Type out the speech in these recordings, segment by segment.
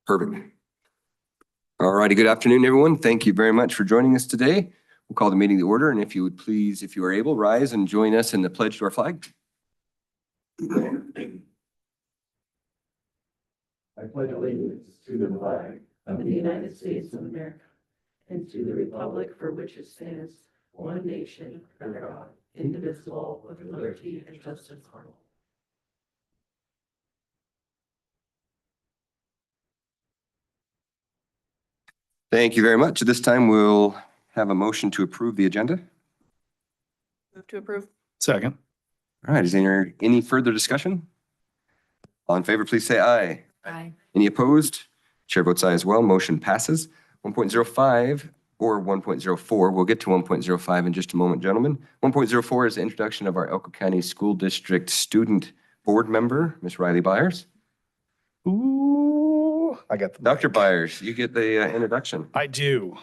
Perfect. All righty. Good afternoon, everyone. Thank you very much for joining us today. We'll call the meeting to order, and if you would please, if you are able, rise and join us in the pledge to our flag. I pledge allegiance to the flag of the United States of America and to the republic for which it stands, one nation, under God, indivisible, with liberty and justice for all. Thank you very much. At this time, we'll have a motion to approve the agenda. Move to approve. Second. All right. Is there any further discussion? All in favor, please say aye. Aye. Any opposed? Chair votes aye as well. Motion passes. 1.05 or 1.04. We'll get to 1.05 in just a moment, gentlemen. 1.04 is the introduction of our Elko County School District Student Board Member, Ms. Riley Byers. Ooh, I got the Dr. Byers, you get the introduction. I do.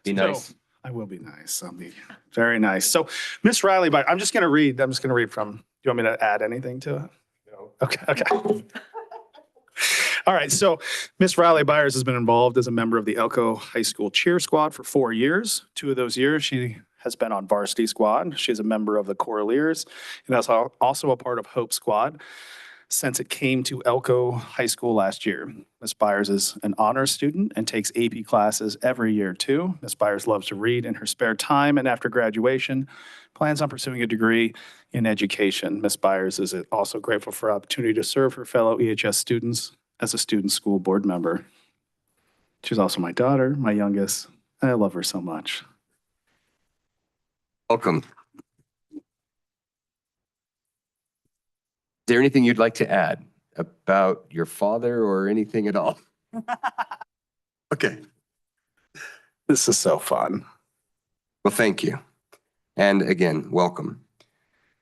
Be nice. I will be nice. I'll be very nice. So Miss Riley, I'm just going to read from, do you want me to add anything to it? No. Okay. All right. So Miss Riley Byers has been involved as a member of the Elko High School cheer squad for 4 years. 2 of those years, she has been on varsity squad. She's a member of the Choraleers and that's also a part of Hope Squad since it came to Elko High School last year. Ms. Byers is an honors student and takes AP classes every year too. Ms. Byers loves to read in her spare time and after graduation, plans on pursuing a degree in education. Ms. Byers is also grateful for the opportunity to serve her fellow EHS students as a student school board member. She's also my daughter, my youngest, and I love her so much. Welcome. Is there anything you'd like to add about your father or anything at all? Okay. This is so fun. Well, thank you. And again, welcome.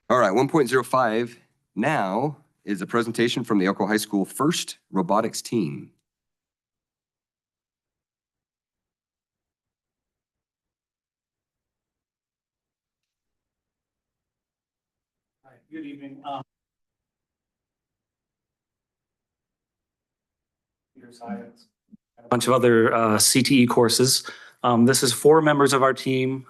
All right, 1.05 now is a presentation from the Elko High School First Robotics Team. Hi, good evening. Computer science, and a bunch of other CTE courses. This is 4 members of our team.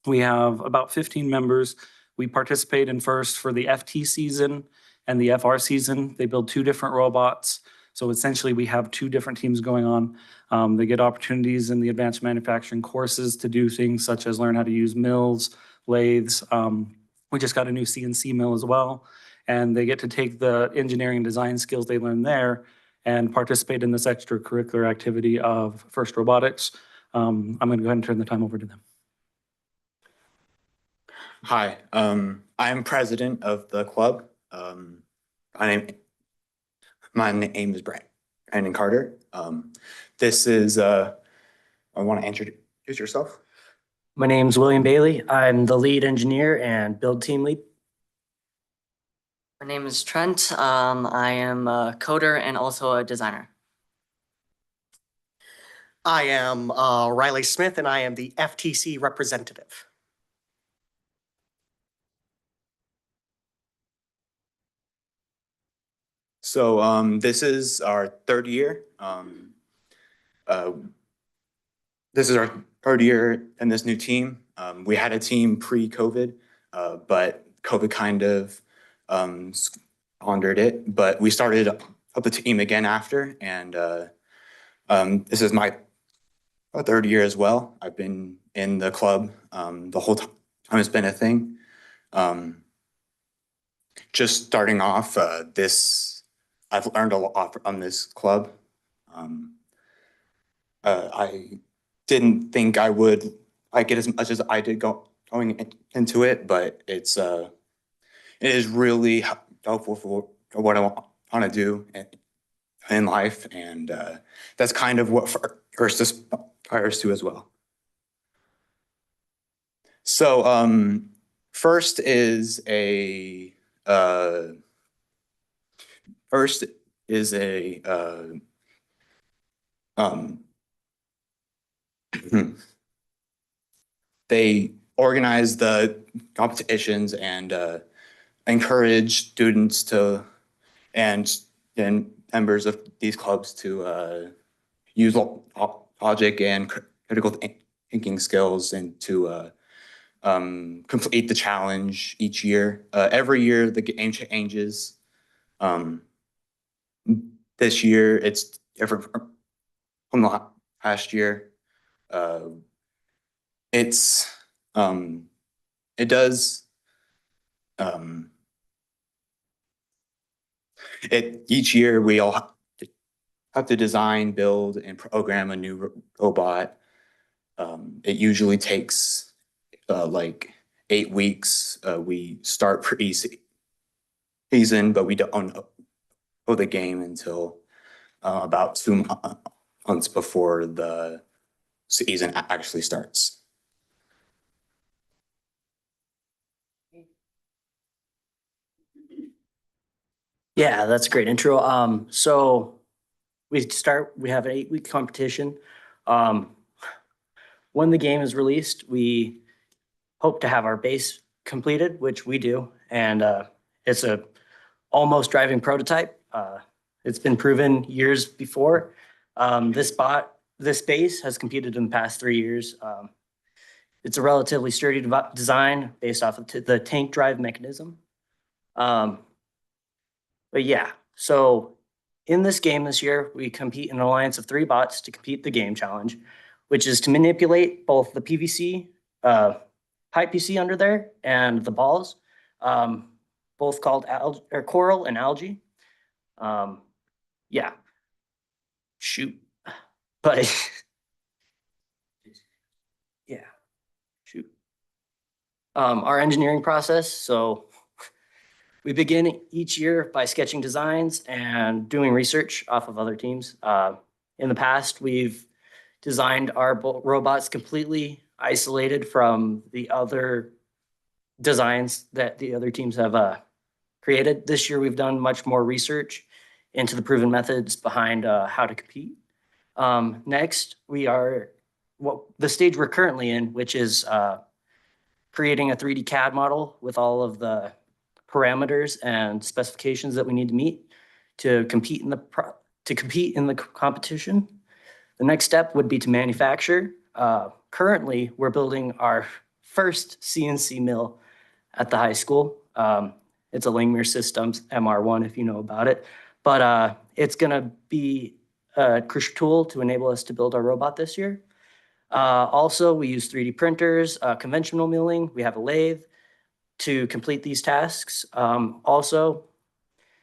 We have about 15 members. We participate in FIRST for the FT season and the FR season. They build 2 different robots. So essentially we have 2 different teams going on. They get opportunities in the advanced manufacturing courses to do things such as learn how to use mills, lathes. We just got a new CNC mill as well. And they get to take the engineering and design skills they learn there and participate in this extracurricular activity of FIRST Robotics. I'm going to go ahead and turn the time over to them. Hi, I'm president of the club. My name is Brandon Carter. This is, I want to introduce yourself. My name's William Bailey. I'm the lead engineer and build team lead. My name is Trent. I am a coder and also a designer. I am Riley Smith, and I am the FTC representative. So this is our 3rd year. This is our 3rd year in this new team. We had a team pre-COVID, but COVID kind of squandered it. But we started up the team again after, and this is my 3rd year as well. I've been in the club the whole time it's been a thing. Just starting off, I've learned a lot from this club. I didn't think I would like it as much as I did going into it, but it is really helpful for what I want to do in life, and that's kind of what FIRST aspires to as well. So FIRST is a they organize the competitions and encourage students to and members of these clubs to use logic and critical thinking skills and to complete the challenge each year. Every year the game changes. This year it's different from the last year. It's it does each year we all have to design, build, and program a new robot. It usually takes like 8 weeks. We start pre-season, but we don't know the game until about 2 months before the season actually starts. Yeah, that's a great intro. So we have an 8-week competition. When the game is released, we hope to have our base completed, which we do. And it's a almost driving prototype. It's been proven years before. This base has competed in the past 3 years. It's a relatively sturdy design based off of the tank drive mechanism. But yeah, so in this game this year, we compete in an alliance of 3 bots to compete the game challenge, which is to manipulate both the PVC, pipe you see under there, and the balls, both called coral and algae. Yeah, shoot, but yeah, shoot. Our engineering process, so we begin each year by sketching designs and doing research off of other teams. In the past, we've designed our robots completely isolated from the other designs that the other teams have created. This year, we've done much more research into the proven methods behind how to compete. Next, we are the stage we're currently in, which is creating a 3D CAD model with all of the parameters and specifications that we need to meet to compete in the competition. The next step would be to manufacture. Currently, we're building our first CNC mill at the high school. It's a Langmuir Systems MR1, if you know about it. But it's going to be a crucial tool to enable us to build our robot this year. Also, we use 3D printers, conventional milling. We have a lathe to complete these tasks. Also,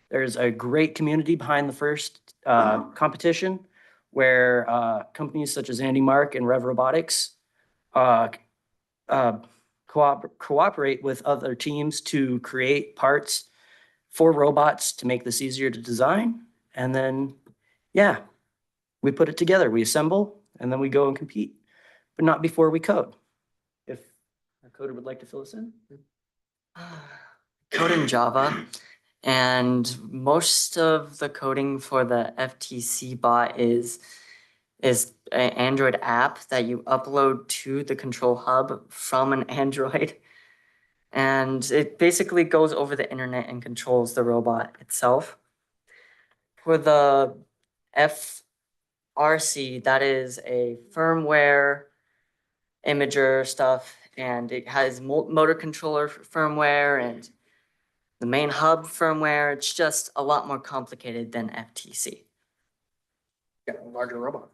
there's a great community behind the first competition where companies such as Andy Mark and Rev Robotics cooperate with other teams to create parts for robots to make this easier to design. And then, yeah, we put it together, we assemble, and then we go and compete, but not before we code. If our coder would like to fill us in. Code in Java, and most of the coding for the FTC bot is an Android app that you upload to the control hub from an Android. And it basically goes over the internet and controls the robot itself. For the FRC, that is a firmware imager stuff, and it has motor controller firmware and the main hub firmware. It's just a lot more complicated than FTC. Yeah, a larger robot.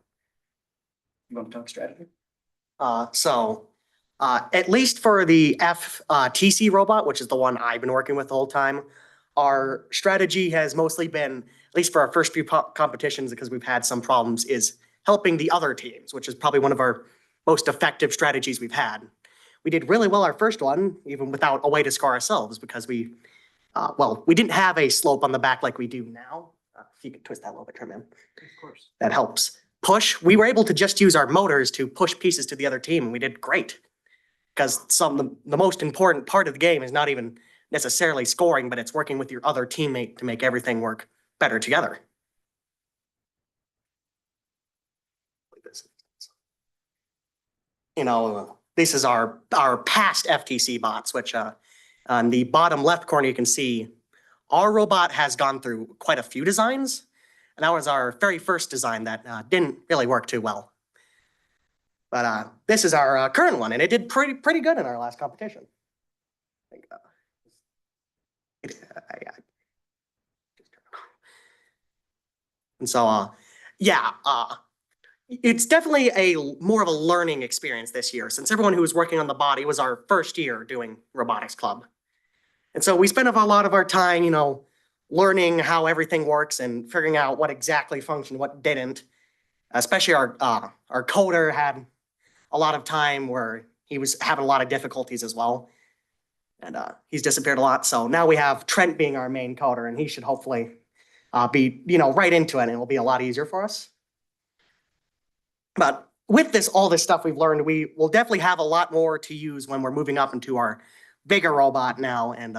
You want to talk strategy? At least for the FTC robot, which is the one I've been working with the whole time, our strategy has mostly been, at least for our first few competitions, because we've had some problems, is helping the other teams, which is probably one of our most effective strategies we've had. We did really well our first one, even without a way to score ourselves, because we didn't have a slope on the back like we do now. If you could twist that a little bit, Trim, man. Of course. That helps. Push, we were able to just use our motors to push pieces to the other team, and we did great. Because the most important part of the game is not even necessarily scoring, but it's working with your other teammate to make everything work better together. You know, this is our past FTC bots, which on the bottom left corner, you can see our robot has gone through quite a few designs. And that was our very first design that didn't really work too well. But this is our current one, and it did pretty good in our last competition. I think, and so, it's definitely more of a learning experience this year, since everyone who was working on the body was our first year doing robotics club. And so we spent a lot of our time, learning how everything works and figuring out what exactly functioned, what didn't. Especially our coder had a lot of time where he was having a lot of difficulties as well. And he's disappeared a lot. So now we have Trent being our main coder, and he should hopefully be, right into it, and it'll be a lot easier for us. But with all this stuff we've learned, we will definitely have a lot more to use when we're moving up into our bigger robot now and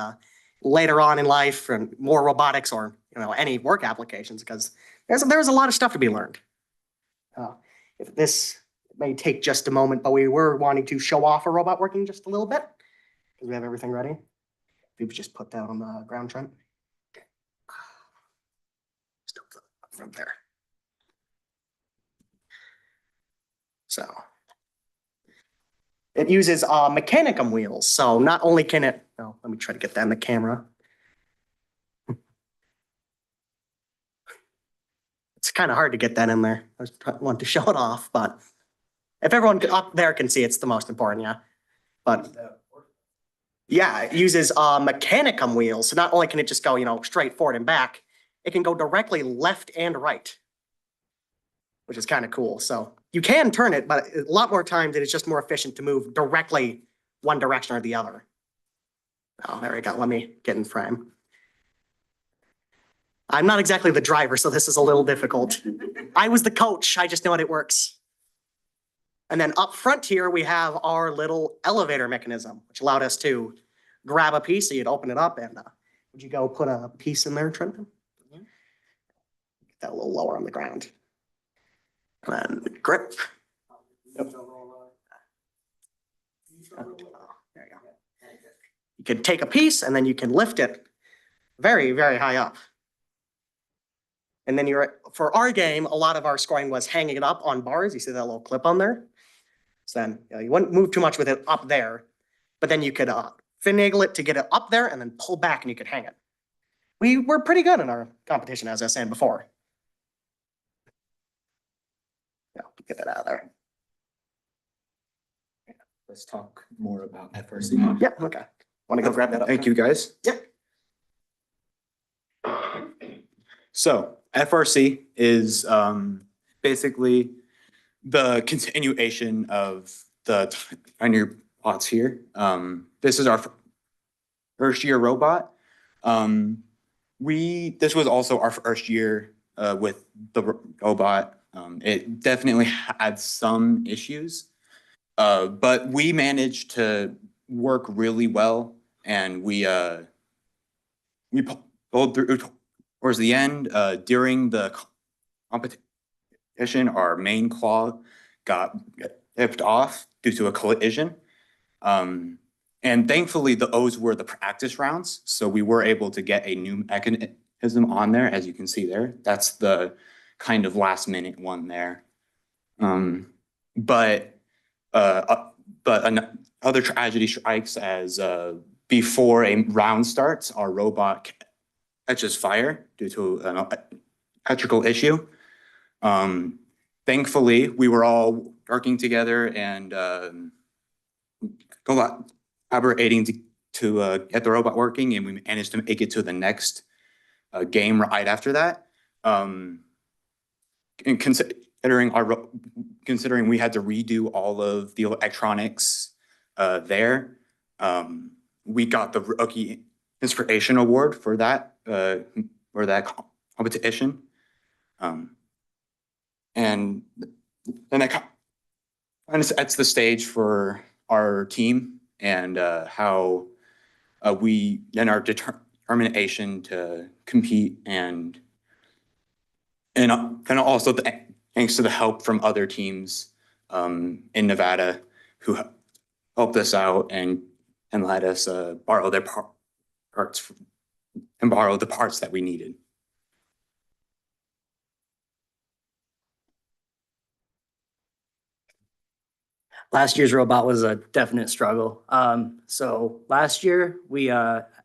later on in life, and more robotics or any work applications, because there's a lot of stuff to be learned. If this may take just a moment, but we were wanting to show off our robot working just a little bit because we have everything ready. If you just put that on the ground, Trent. Just up from there. So it uses mechanicum wheels. So not only can it, let me try to get that in the camera. It's kind of hard to get that in there. I want to show it off, but if everyone up there can see, it's the most important, yeah. But yeah, it uses mechanicum wheels. So not only can it just go, straight forward and back, it can go directly left and right, which is kind of cool. So you can turn it, but a lot more times it is just more efficient to move directly one direction or the other. Oh, there we go. Let me get in frame. I'm not exactly the driver, so this is a little difficult. I was the coach. I just know how it works. And then up front here, we have our little elevator mechanism, which allowed us to grab a piece. So you'd open it up and would you go put a piece in there, Trent? Get that a little lower on the ground. And then grip. Yep. There you go. You can take a piece and then you can lift it very, very high up. And then for our game, a lot of our scoring was hanging it up on bars. You see that little clip on there? So then you wouldn't move too much with it up there, but then you could finagle it to get it up there and then pull back and you could hang it. We were pretty good in our competition, as I was saying before. Yeah, get that out of there. Let's talk more about FRC. Yeah, okay. Want to go grab that up? Thank you, guys. Yeah. So FRC is basically the continuation of the Pioneer bots here. This is our first year robot. This was also our first year with the robot. It definitely had some issues, but we managed to work really well, and we pulled through towards the end. During the competition, our main claw got ripped off due to a collision. And thankfully, those were the practice rounds, so we were able to get a new mechanism on there, as you can see there. That's the kind of last minute one there. But another tragedy strikes as before a round starts, our robot catches fire due to an electrical issue. Thankfully, we were all working together and collaborating to get the robot working, and we managed to make it to the next game right after that. And considering we had to redo all of the electronics there, we got the Rookie Inspiration Award for that competition. And then that kind of sets the stage for our team and how we and our determination to compete, and also thanks to the help from other teams in Nevada who helped us out and let us borrow their parts and borrow the parts that we needed. Last year's robot was a definite struggle. So last year, we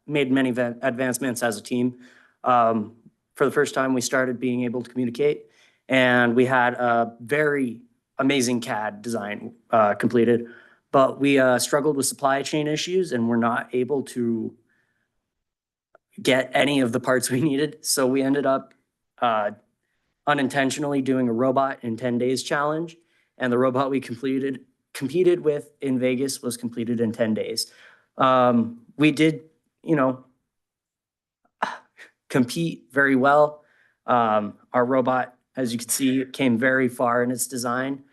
made many advancements as a team. For the first time, we started being able to communicate, and we had a very amazing CAD design completed. But we struggled with supply chain issues, and we're not able to get any of the parts we needed. So we ended up unintentionally doing a robot in 10 days challenge, and the robot we competed with in Vegas was completed in 10 days. We did, compete very well. Our robot, as you can see, came very far in its design.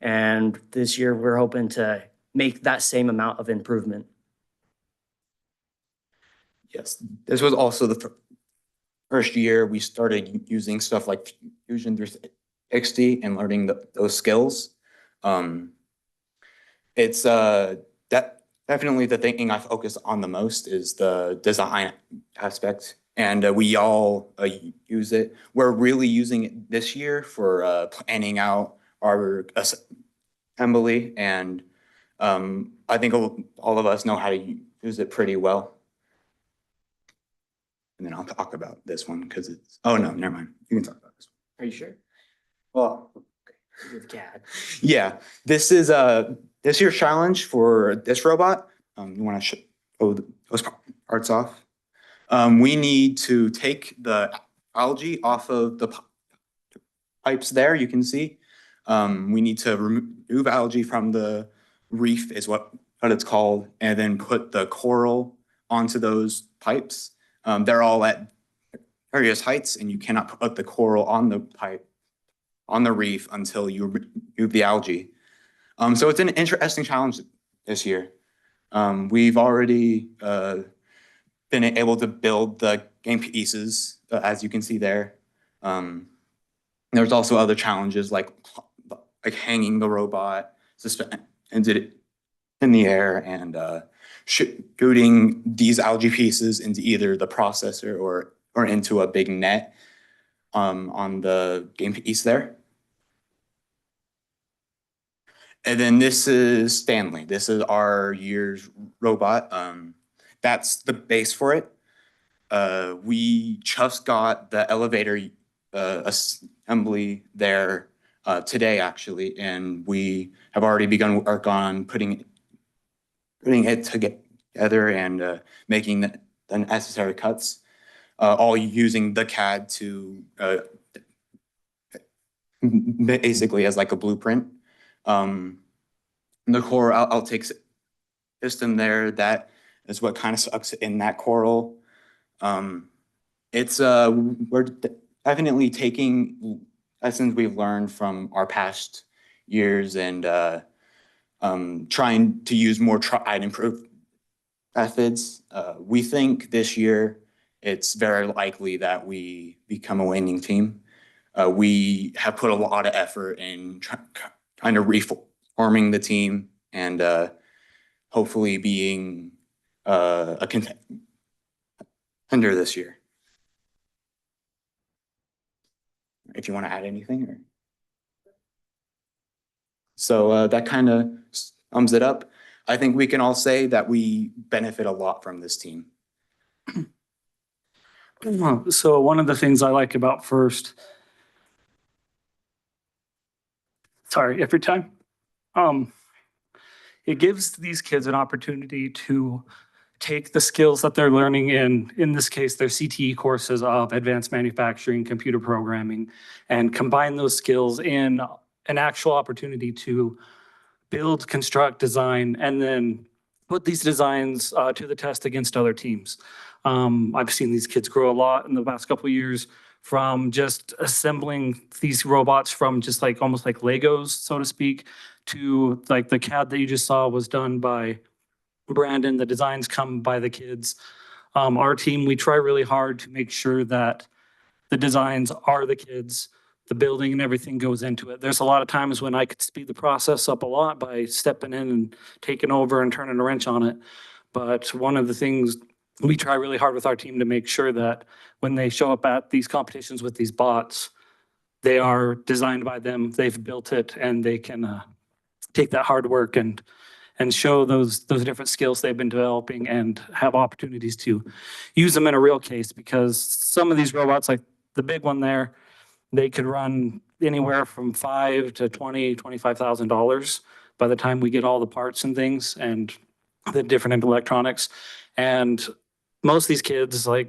And this year, we're hoping to make that same amount of improvement. Yes, this was also the first year we started using stuff like Fusion 360 and learning those skills. It's definitely the thinking I focus on the most is the design aspect, and we all use it. We're really using it this year for planning out our assembly, and I think all of us know how to use it pretty well. And then I'll talk about this one because it's, oh no, never mind. You can talk about this one. Are you sure? Well, With CAD. yeah, this is this year's challenge for this robot. You want to show those parts off? We need to take the algae off of the pipes there, you can see. We need to remove algae from the reef is what it's called, and then put the coral onto those pipes. They're all at various heights, and you cannot put the coral on the pipe, on the reef, until you remove the algae. So it's an interesting challenge this year. We've already been able to build the game pieces, as you can see there. There's also other challenges like hanging the robot, suspended it in the air, and shooting these algae pieces into either the processor or into a big net on the game piece there. And then this is Stanley. This is our year's robot. That's the base for it. We just got the elevator assembly there today, actually, and we have already begun work on putting it together and making the necessary cuts, all using the CAD to basically as like a blueprint. The core outtake system there, that is what kind of sucks in that coral. We're definitely taking lessons we've learned from our past years and trying to use more tried and improved methods. We think this year it's very likely that we become a winning team. We have put a lot of effort in trying to reforming the team and hopefully being a contender this year. If you want to add anything. Or... So that kind of sums it up. I think we can all say that we benefit a lot from this team. So one of the things I like about FIRST, sorry, every time, it gives these kids an opportunity to take the skills that they're learning in this case, their CTE courses of advanced manufacturing, computer programming, and combine those skills in an actual opportunity to build, construct, design, and then put these designs to the test against other teams. I've seen these kids grow a lot in the past couple of years from just assembling these robots from just like almost like Legos, so to speak, to like the CAD that you just saw was done by Brandon. The designs come by the kids. Our team, we try really hard to make sure that the designs are the kids, the building and everything goes into it. There's a lot of times when I could speed the process up a lot by stepping in and taking over and turning a wrench on it. But one of the things we try really hard with our team to make sure that when they show up at these competitions with these bots, they are designed by them, they've built it, and they can take that hard work and show those different skills they've been developing and have opportunities to use them in a real case, because some of these robots, like the big one there, they could run anywhere from $5,000 to $25,000 by the time we get all the parts and things and the different electronics. And most of these kids, like,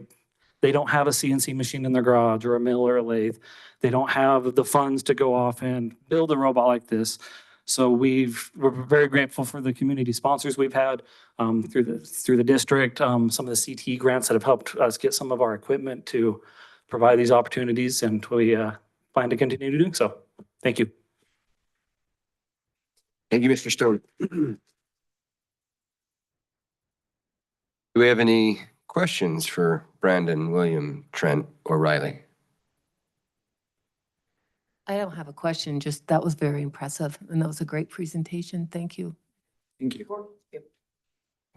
they don't have a CNC machine in their garage or a mill or a lathe. They don't have the funds to go off and build a robot like this. So we're very grateful for the community sponsors we've had through the district, some of the CTE grants that have helped us get some of our equipment to provide these opportunities, and we plan to continue doing so. Thank you. Thank you, Mr. Stone. Do we have any questions for Brandon, William, Trent, or Riley? I don't have a question, just that was very impressive and that was a great presentation. Thank you. Thank you. We've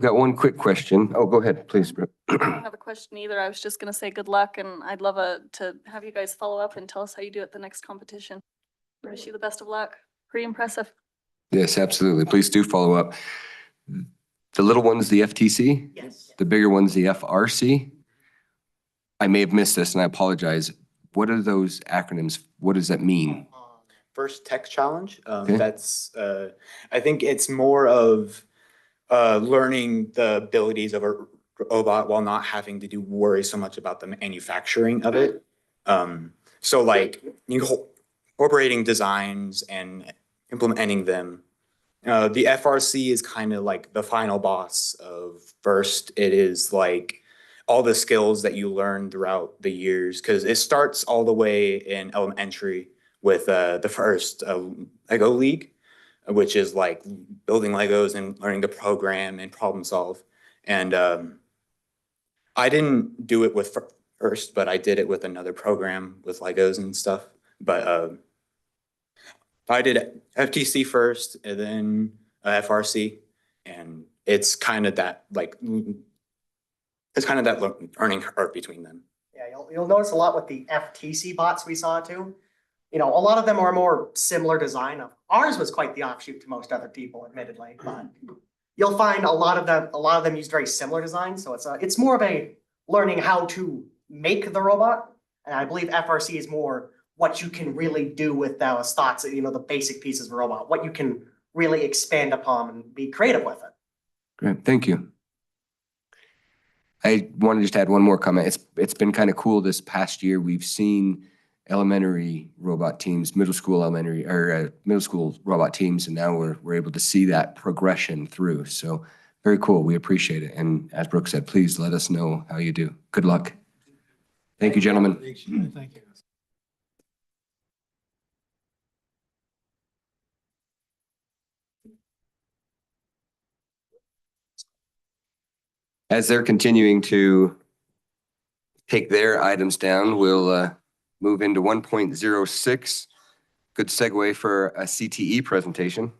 got one quick question. Oh, go ahead, please. I don't have a question either. I was just gonna say good luck, and I'd love to have you guys follow up and tell us how you do at the next competition. Wish you the best of luck. Pretty impressive. Yes, absolutely. Please do follow up. The little one's the FTC? Yes. The bigger one's the FRC? I may have missed this and I apologize. What are those acronyms? What does that mean? First tech challenge. Okay. That's, I think it's more of learning the abilities of a robot while not having to worry so much about the manufacturing of it. So like incorporating designs and implementing them. The FRC is kind of like the final boss of first. It is like all the skills that you learn throughout the years, because it starts all the way in elementary with the first Lego League, which is like building Legos and learning to program and problem solve. And I didn't do it with first, but I did it with another program with Legos and stuff. But I did FTC first and then FRC, and it's kind of that like, it's kind of that learning curve between them. Yeah, you'll notice a lot with the FTC bots we saw too. You know, a lot of them are more similar design. Ours was quite the offshoot to most other people, admittedly, but you'll find a lot of them use very similar designs. So it's more of a learning how to make the robot. And I believe FRC is more what you can really do with those thoughts, you know, the basic pieces of a robot, what you can really expand upon and be creative with it. Great, thank you. I want to just add one more comment. It's been kind of cool this past year. We've seen elementary robot teams, middle school robot teams, and now we're able to see that progression through. So very cool. We appreciate it. And as Brooke said, please let us know how you do. Good luck. Thank you, gentlemen. Thank you. As they're continuing to take their items down, we'll move into 1.06. Good segue for a CTE presentation.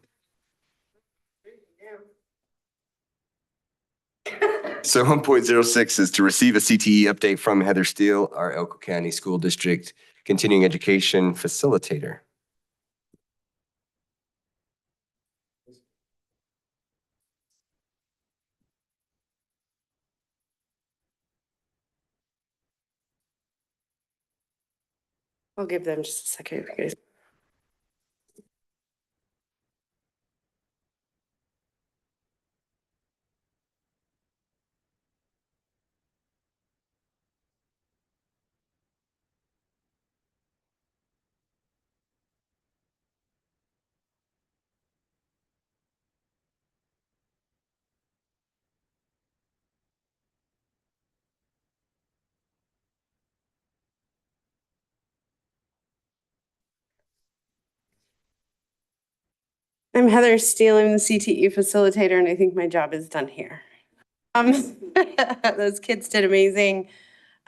So 1.06 is to receive a CTE update from Heather Steele, our Elko County School District Continuing Education Facilitator. I'll give them just a second, guys. I'm Heather Steele. I'm the CTE facilitator, and I think my job is done here. Those kids did amazing.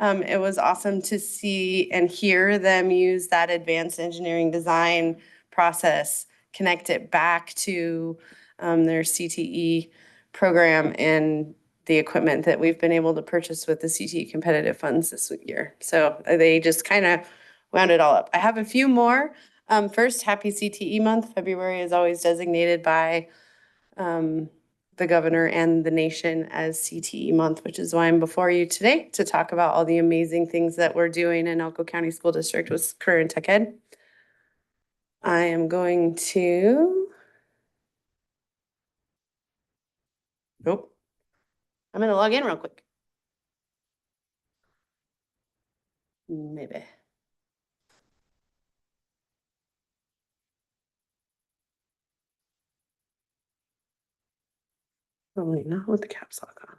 It was awesome to see and hear them use that advanced engineering design process, connect it back to their CTE program and the equipment that we've been able to purchase with the CTE competitive funds this year. So they just kind of wound it all up. I have a few more First, happy CTE month. February is always designated by the governor and the nation as CTE month, which is why I'm before you today to talk about all the amazing things that we're doing in Elko County School District with Career and Tech Ed. I am going to, nope. I'm gonna log in real quick. Maybe. Oh, wait, not with the caps lock on.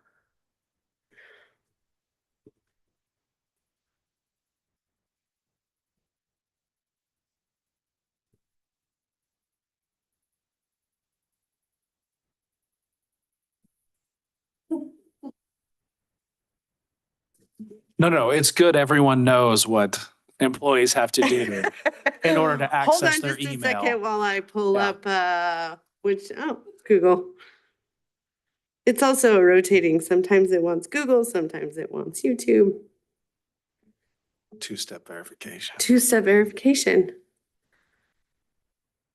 No, it's good. Everyone knows what employees have to do in order to Hold access on their just a email. second while I pull Yeah. up, it's Google. It's also rotating. Sometimes it wants Google, sometimes it wants YouTube. Two-step verification. Two-step verification.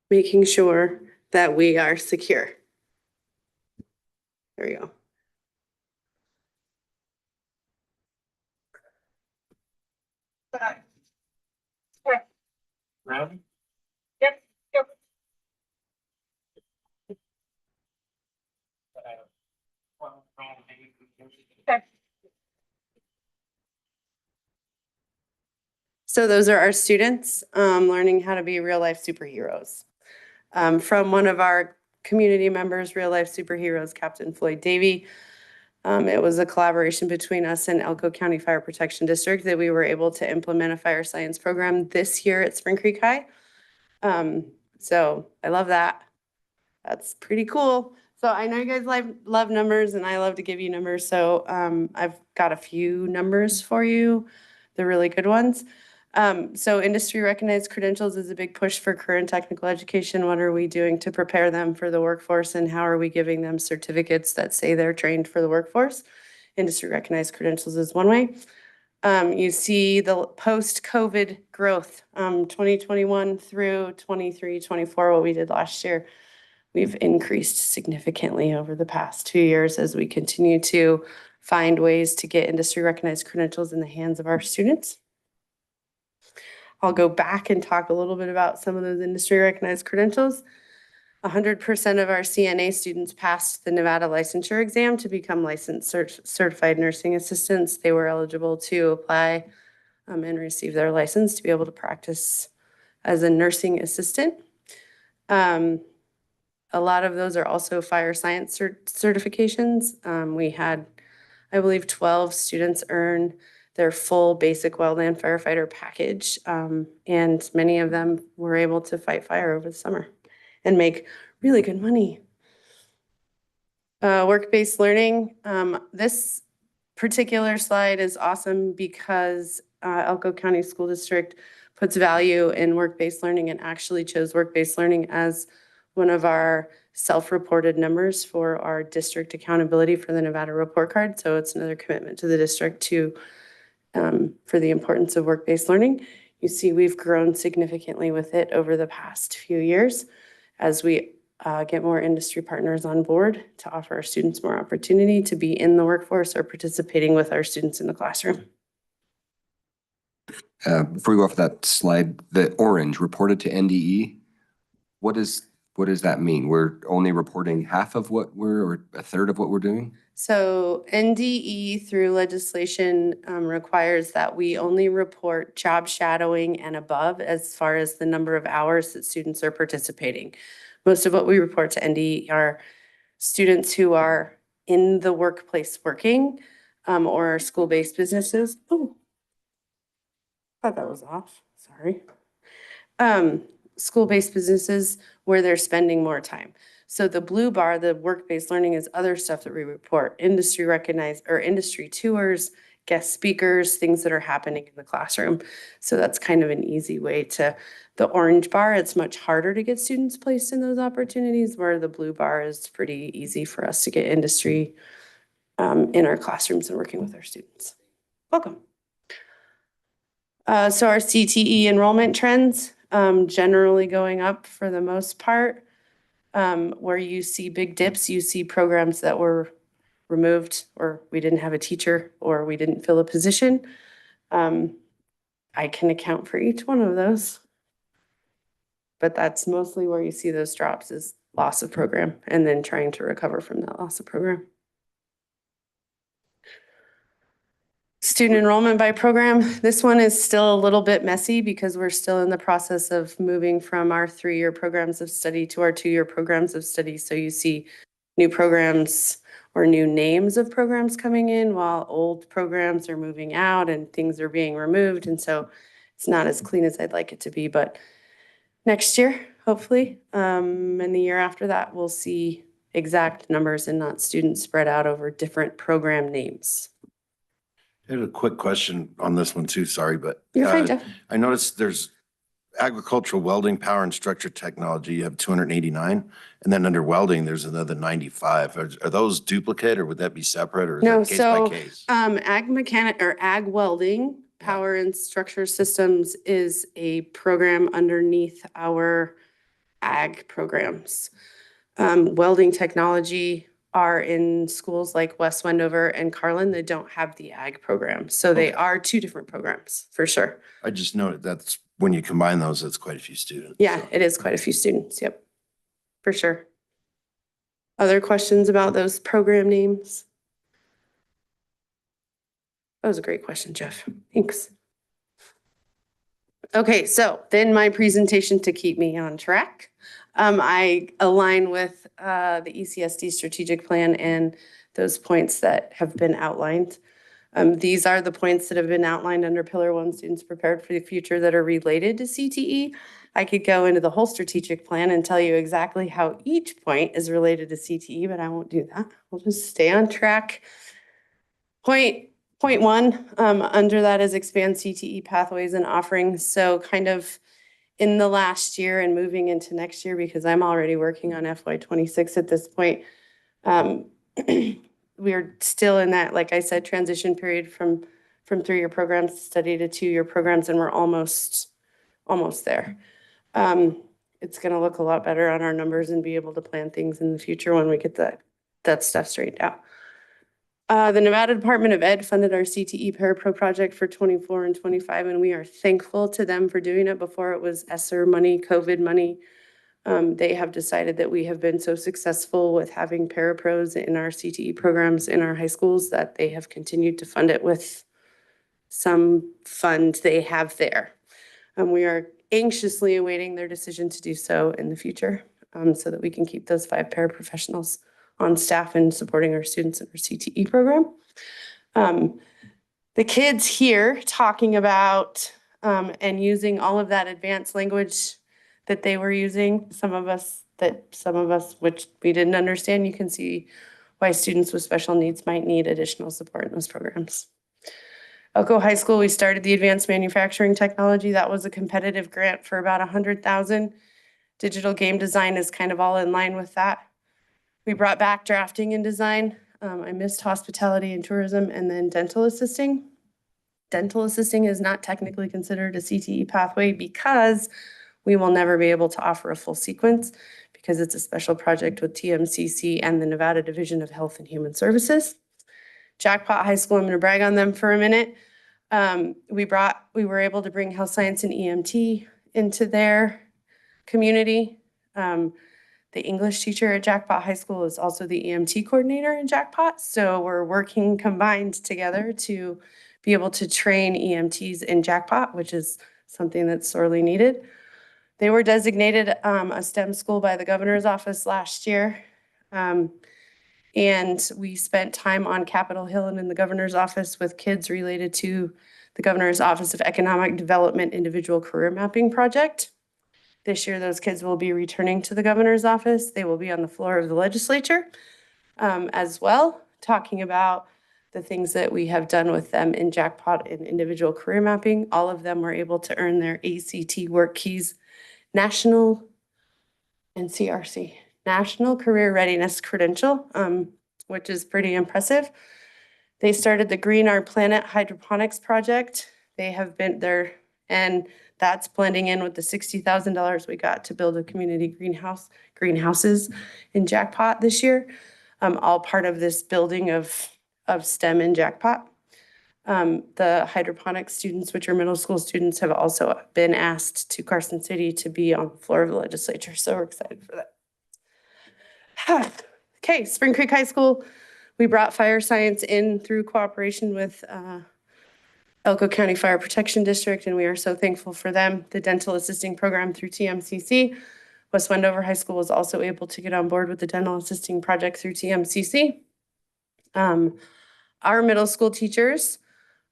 Making sure that we are secure. There we go. So those are our students learning how to be real life superheroes. From one of our community members, real life superheroes, Captain Floyd Davey. It was a collaboration between us and Elko County Fire Protection District that we were able to implement a fire science program this year at Spring Creek High. So I love that. That's pretty cool. So I know you guys love numbers and I love to give you numbers. So I've got a few numbers for you, the really good ones. So industry recognized credentials is a big push for current technical education. What are we doing to prepare them for the workforce and how are we giving them certificates that say they're trained for the workforce? Industry recognized credentials is one way. You see the post-COVID growth, 2021 through 23, 24, what we did last year. We've increased significantly over the past 2 years as we continue to find ways to get industry recognized credentials in the hands of our students. I'll go back and talk a little bit about some of those industry recognized credentials. 100% of our CNA students passed the Nevada licensure exam to become licensed certified nursing assistants. They were eligible to apply and receive their license to be able to practice as a nursing assistant. A lot of those are also fire science certifications. We had, I believe, 12 students earn their full basic wildland firefighter package. And many of them were able to fight fire over the summer and make really good money. Work-based learning. This particular slide is awesome because Elko County School District puts value in work-based learning and actually chose work-based learning as one of our self-reported numbers for our district accountability for the Nevada report card. So it's another commitment to the district to for the importance of work-based learning. You see we've grown significantly with it over the past few years as we get more industry partners on board to offer our students more opportunity to be in the workforce or participating with our students in the classroom. Before we go off that slide, the orange reported to NDE, what does that mean? We're only reporting half of what or a third of what we're doing? So NDE through legislation requires that we only report job shadowing and above as far as the number of hours that students are participating. Most of what we report to NDE are students who are in the workplace working or school-based businesses. Oh, thought that was off, sorry. School-based businesses where they're spending more time. So the blue bar, the work-based learning is other stuff that we report, industry recognized or industry tours, guest speakers, things that are happening in the classroom. So that's kind of an easy way to, the orange bar, it's much harder to get students placed in those opportunities, where the blue bar is pretty easy for us to get industry in our classrooms and working with our students. Welcome. So our CTE enrollment trends, generally going up for the most part. Where you see big dips, you see programs that were removed, or we didn't have a teacher, or we didn't fill a position. I can account for each one of those. But that's mostly where you see those drops, is loss of program and then trying to recover from that loss of program. Student enrollment by program. This one is still a little bit messy because we're still in the process of moving from our 3-year programs of study to our 2-year programs of study. So you see new programs or new names of programs coming in while old programs are moving out and things are being removed. And so it's not as clean as I'd like it to be, but next year, hopefully, and the year after that, we'll see exact numbers and not students spread out over different program names. I had a quick question on this one too, sorry, but You're fine, Jeff. I noticed there's agricultural welding, power and structure technology, you have 289. And then under welding, there's another 95. Are those duplicate or would that be separate or is No, that case by so case? ag mechanic or ag welding, power and structure systems is a program underneath our ag programs. Welding technology are in schools like West Wendover and Carlin that don't have the ag program. So they Okay. are 2 different programs for sure. I just noted that's when you combine those, that's quite a few students. Yeah, so. it is quite a few students. Yep, for sure. Other questions about those program names? That was a great question, Jeff. Thanks. Okay, so then my presentation to keep me on track. I align with the ECSD strategic plan and those points that have been outlined. These are the points that have been outlined under Pillar 1, students prepared for the future that are related to CTE. I could go into the whole strategic plan and tell you exactly how each point is related to CTE, but I won't do that. We'll just stay on track. Point 1, under that is expand CTE pathways and offerings. So kind of in the last year and moving into next year, because I'm already working on FY26 at this point, we're still in that, like I said, transition period from 3-year programs to study to 2-year programs, and we're almost there. It's going to look a lot better on our numbers and be able to plan things in the future when we get that stuff straightened out. The Nevada Department of Ed funded our CTE Parapro project for 24 and 25, and we are thankful to them for doing it. Before it was ESSER money, COVID money. They have decided that we have been so successful with having parapros in our CTE programs in our high schools that they have continued to fund it with some fund they have there. We are anxiously awaiting their decision to do so in the future, so that we can keep those 5 paraprofessionals on staff and supporting our students in our CTE program. The kids here talking about and using all of that advanced language that they were using, some of us which we didn't understand, you can see why students with special needs might need additional support in those programs. Elko High School, we started the advanced manufacturing technology. That was a competitive grant for about $100,000. Digital game design is kind of all in line with that. We brought back drafting and design. I missed hospitality and tourism, and then dental assisting. Dental assisting is not technically considered a CTE pathway because we will never be able to offer a full sequence because it's a special project with TMCC and the Nevada Division of Health and Human Services. Jackpot High School, I'm going to brag on them for a minute. We were able to bring health science and EMT into their community. The English teacher at Jackpot High School is also the EMT coordinator in Jackpot. So we're working combined together to be able to train EMTs in Jackpot, which is something that's sorely needed. They were designated a STEM school by the governor's office last year. And we spent time on Capitol Hill and in the governor's office with kids related to the governor's Office of Economic Development Individual Career Mapping Project. This year, those kids will be returning to the governor's office. They will be on the floor of the legislature as well, talking about the things that we have done with them in Jackpot and individual career mapping. All of them were able to earn their ACT Work Keys National and CRC, National Career Readiness Credential, which is pretty impressive. They started the Green Our Planet Hydroponics Project. They have been there, and that's blending in with the $60,000 we got to build a community greenhouses in Jackpot this year. All part of this building of STEM in Jackpot. The hydroponics students, which are middle school students, have also been asked to Carson City to be on the floor of the legislature. So we're excited for that. Okay, Spring Creek High School. We brought fire science in through cooperation with Elko County Fire Protection District, and we are so thankful for them. The dental assisting program through TMCC. West Wendover High School was also able to get on board with the dental assisting project through TMCC. Our middle school teachers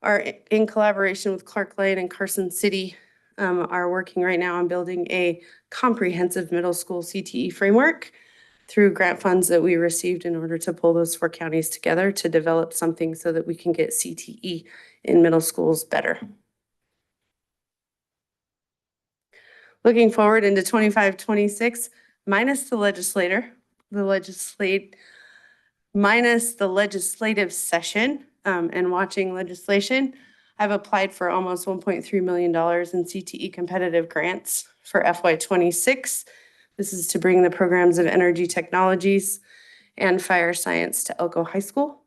are in collaboration with Clark Lane and Carson City, are working right now on building a comprehensive middle school CTE framework through grant funds that we received in order to pull those 4 counties together to develop something so that we can get CTE in middle schools better. Looking forward into 25-26, minus the legislative session and watching legislation, I've applied for almost $1.3 million in CTE competitive grants for FY26. This is to bring the programs of energy technologies and fire science to Elko High School.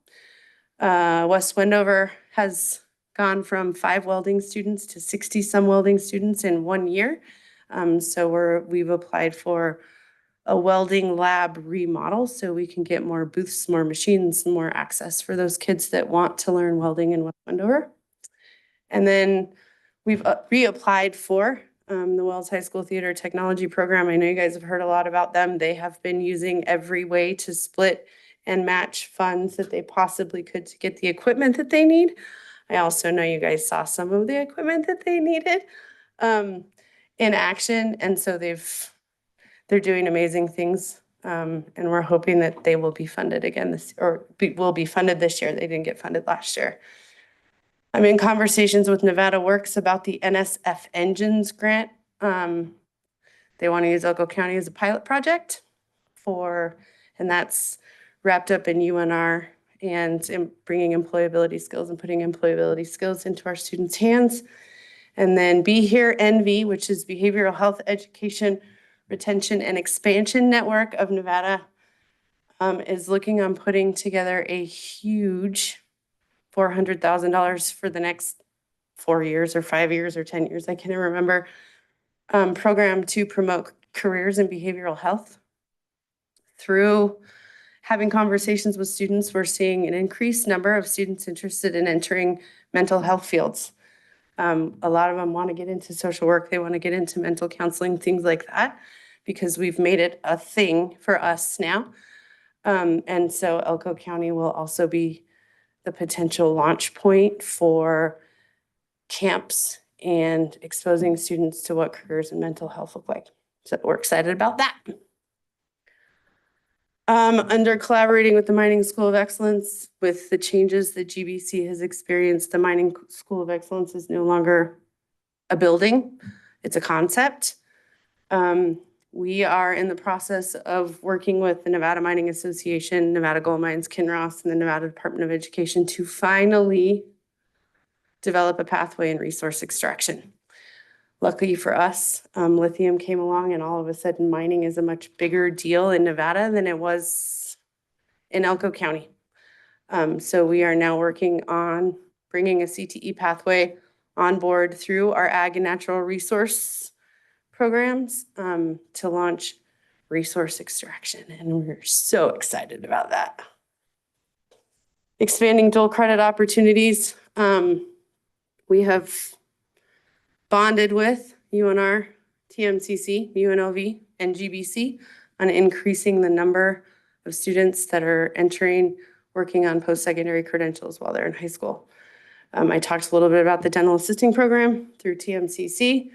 West Wendover has gone from 5 welding students to 60-some welding students in 1 year. So we've applied for a welding lab remodel so we can get more booths, more machines, more access for those kids that want to learn welding in West Wendover. And then we've reapplied for the Wells High School Theater Technology Program. I know you guys have heard a lot about them. They have been using every way to split and match funds that they possibly could to get the equipment that they need. I also know you guys saw some of the equipment that they needed in action. And so they're doing amazing things. And we're hoping that they will be funded again will be funded this year. They didn't get funded last year. I'm in conversations with Nevada Works about the NSF Engines grant. They want to use Elko County as a pilot project and that's wrapped up in UNR and in bringing employability skills and putting employability skills into our students' hands. And then Be Here NV, which is Behavioral Health Education, Retention and Expansion Network of Nevada, is looking on putting together a huge $400,000 for the next 4 years or 5 years or 10 years, I can't remember, program to promote careers in behavioral health. Through having conversations with students, we're seeing an increased number of students interested in entering mental health fields. A lot of them want to get into social work. They want to get into mental counseling, things like that, because we've made it a thing for us now. And so Elko County will also be the potential launch point for camps and exposing students to what careers in mental health look like. So we're excited about that. Under collaborating with the Mining School of Excellence, with the changes that GBC has experienced, the Mining School of Excellence is no longer a building, it's a concept. We are in the process of working with the Nevada Mining Association, Nevada Gold Mines, Kinross, and the Nevada Department of Education to finally develop a pathway in resource extraction. Luckily for us, lithium came along and all of a sudden mining is a much bigger deal in Nevada than it was in Elko County. So we are now working on bringing a CTE pathway on board through our ag and natural resource programs to launch resource extraction. And we're so excited about that. Expanding dual credit opportunities. We have bonded with UNR, TMCC, UNLV, and GBC on increasing the number of students that are working on post-secondary credentials while they're in high school. I talked a little bit about the dental assisting program through TMCC.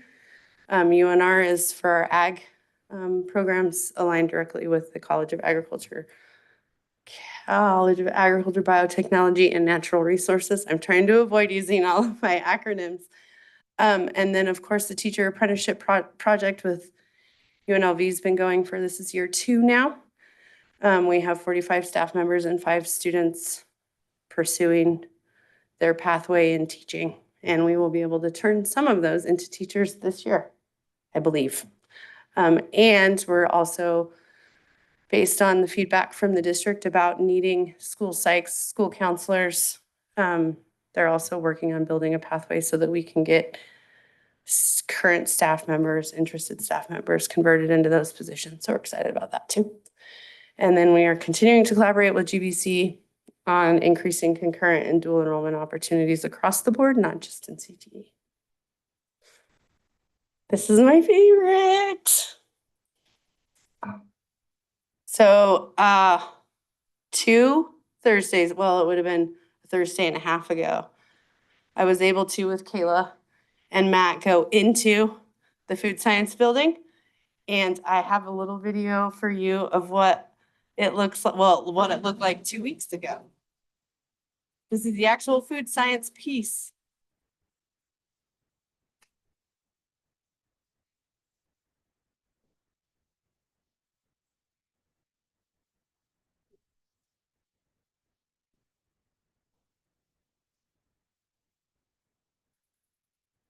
UNR is for our ag programs aligned directly with the College of Agriculture, Biotechnology, and Natural Resources. I'm trying to avoid using all of my acronyms. And then, of course, the teacher apprenticeship project with UNLV has been going for, this is year 2 now. We have 45 staff members and 5 students pursuing their pathway in teaching and we will be able to turn some of those into teachers this year, I believe. And we're also, based on the feedback from the district about needing school psychs, school counselors, they're also working on building a pathway so that we can get current staff members, interested staff members converted into those positions. So we're excited about that too. And then we are continuing to collaborate with GBC on increasing concurrent and dual enrollment opportunities across the board, not just in CTE. This is my favorite. So 2 Thursdays, well, it would have been a Thursday and a half ago, I was able to, with Kayla and Matt, go into the food science building. And I have a little video for you of what it looks like, well, what it looked like 2 weeks ago. This is the actual food science piece.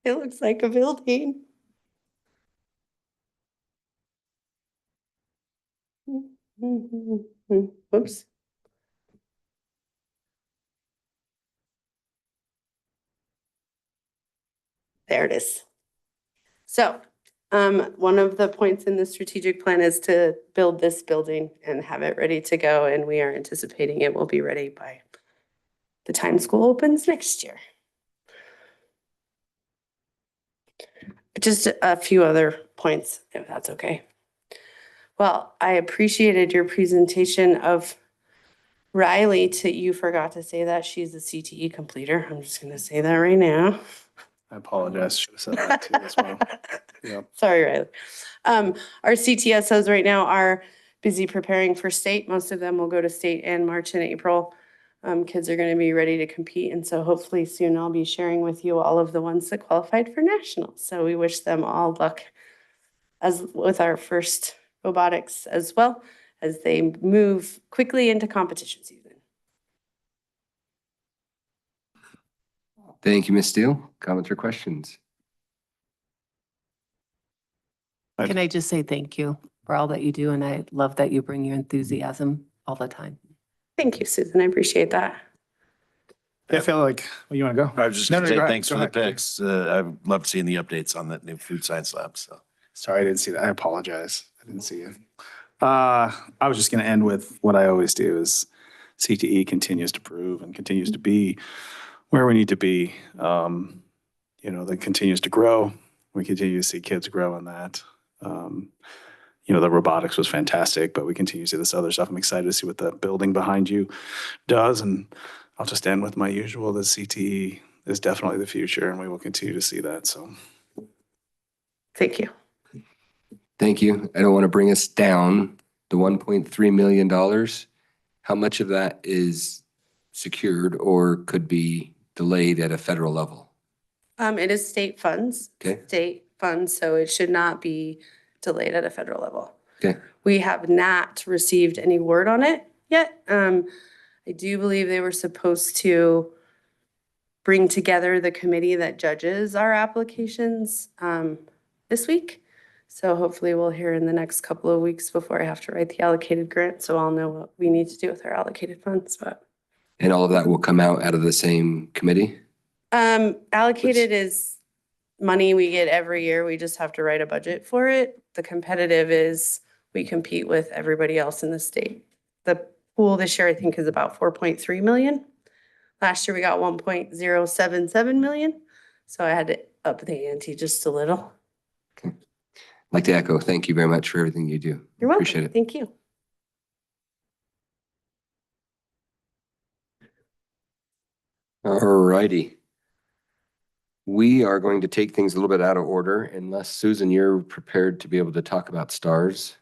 It looks like a building. Whoops. There it is. So one of the points in the strategic plan is to build this building and have it ready to go. And we are anticipating it will be ready by the time school opens next year. Just a few other points, if that's okay. Well, I appreciated your presentation of Riley. You forgot to say that she's a CTE completer. I'm just going to say that right now. I apologize. Should have said that too as well. Yeah. Sorry, Riley. Our CTSOs right now are busy preparing for state. Most of them will go to state in March and April. Kids are going to be ready to compete. And so hopefully soon I'll be sharing with you all of the ones that qualified for nationals. So we wish them all luck as with our first robotics as well as they move quickly into competition season. Thank you, Ms. Steele. Comments or questions? Can I just say thank you for all that you do, and I love that you bring your enthusiasm all the time. Thank you, Susan. I appreciate that. I feel like, well, you want to go? I was just No, gonna no, say go ahead. thanks Go for the ahead. pics. I've loved seeing the updates on that new food science lab, so. Sorry, I didn't see that. I apologize. I didn't see it. I was just going to end with what I always do is CTE continues to prove and continues to be where we need to be. That continues to grow. We continue to see kids grow in that. The robotics was fantastic, but we continue to see this other stuff. I'm excited to see what the building behind you does. And I'll just end with my usual, that CTE is definitely the future and we will continue to see that. So. Thank you. Thank you. I don't want to bring us down. The $1.3 million, how much of that is secured or could be delayed at a federal level? It is state funds. Okay. State funds, so it should not be delayed at a federal level. Okay. We have not received any word on it yet. I do believe they were supposed to bring together the committee that judges our applications this week. So hopefully we'll hear in the next couple of weeks before I have to write the allocated grant. So I'll know what we need to do with our allocated funds. And all of that will come out of the same committee? Allocated is money we get every year. We just have to write a budget for it. The competitive is we compete with everybody else in the state. The pool this year, I think, is about 4.3 million. Last year we got 1.077 million. So I had to up the ante just a little. Okay. I'd like to echo, thank you very much for everything you do. You're welcome. Appreciate it. Thank you. All righty. We are going to take things a little bit out of order unless, Susan, you're prepared to be able to talk about S.T.A.R.S.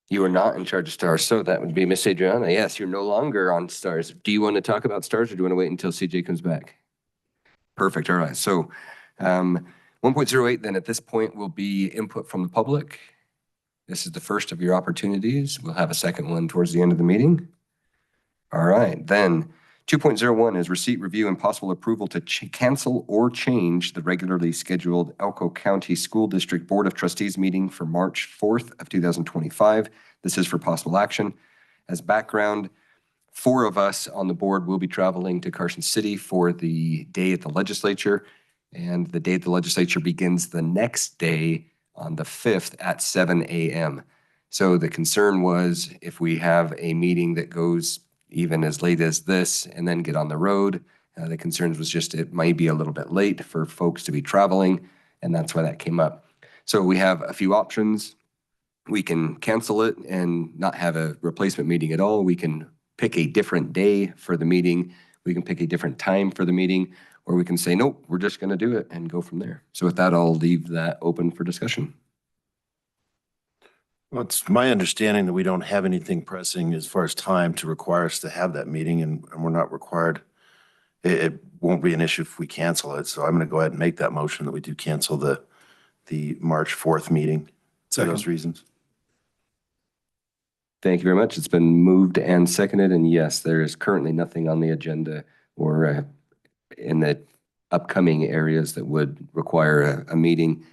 You are not in charge of S.T.A.R.S, so that would be Miss Adriana. Yes, you're no longer on S.T.A.R.S. Do you want to talk about S.T.A.R.S or do you want to wait until CJ comes back? Perfect. All right. So 1.08 then at this point will be input from the public. This is the first of your opportunities. We'll have a second one towards the end of the meeting. All right. Then 2.01 is receipt, review, and possible approval to cancel or change the regularly scheduled Elko County School District Board of Trustees meeting for March 4th of 2025. This is for possible action. As background, 4 of us on the board will be traveling to Carson City for the day at the legislature. And the day at the legislature begins the next day on the 5th at 7 a.m. So the concern was if we have a meeting that goes even as late as this and then get on the road, the concerns was just it might be a little bit late for folks to be traveling, and that's why that came up. So we have a few options. We can cancel it and not have a replacement meeting at all. We can pick a different day for the meeting. We can pick a different time for the meeting, or we can say, nope, we're just going to do it and go from there. So with that, I'll leave that open for discussion. Well, it's my understanding that we don't have anything pressing as far as time to require us to have that meeting, and we're not required. It won't be an issue if we cancel it. So I'm going to go ahead and make that motion that we do cancel the March 4th meeting for those reasons. Thank you very much. It's been moved and seconded, and yes, there is currently nothing on the agenda or in the upcoming areas that would require a meeting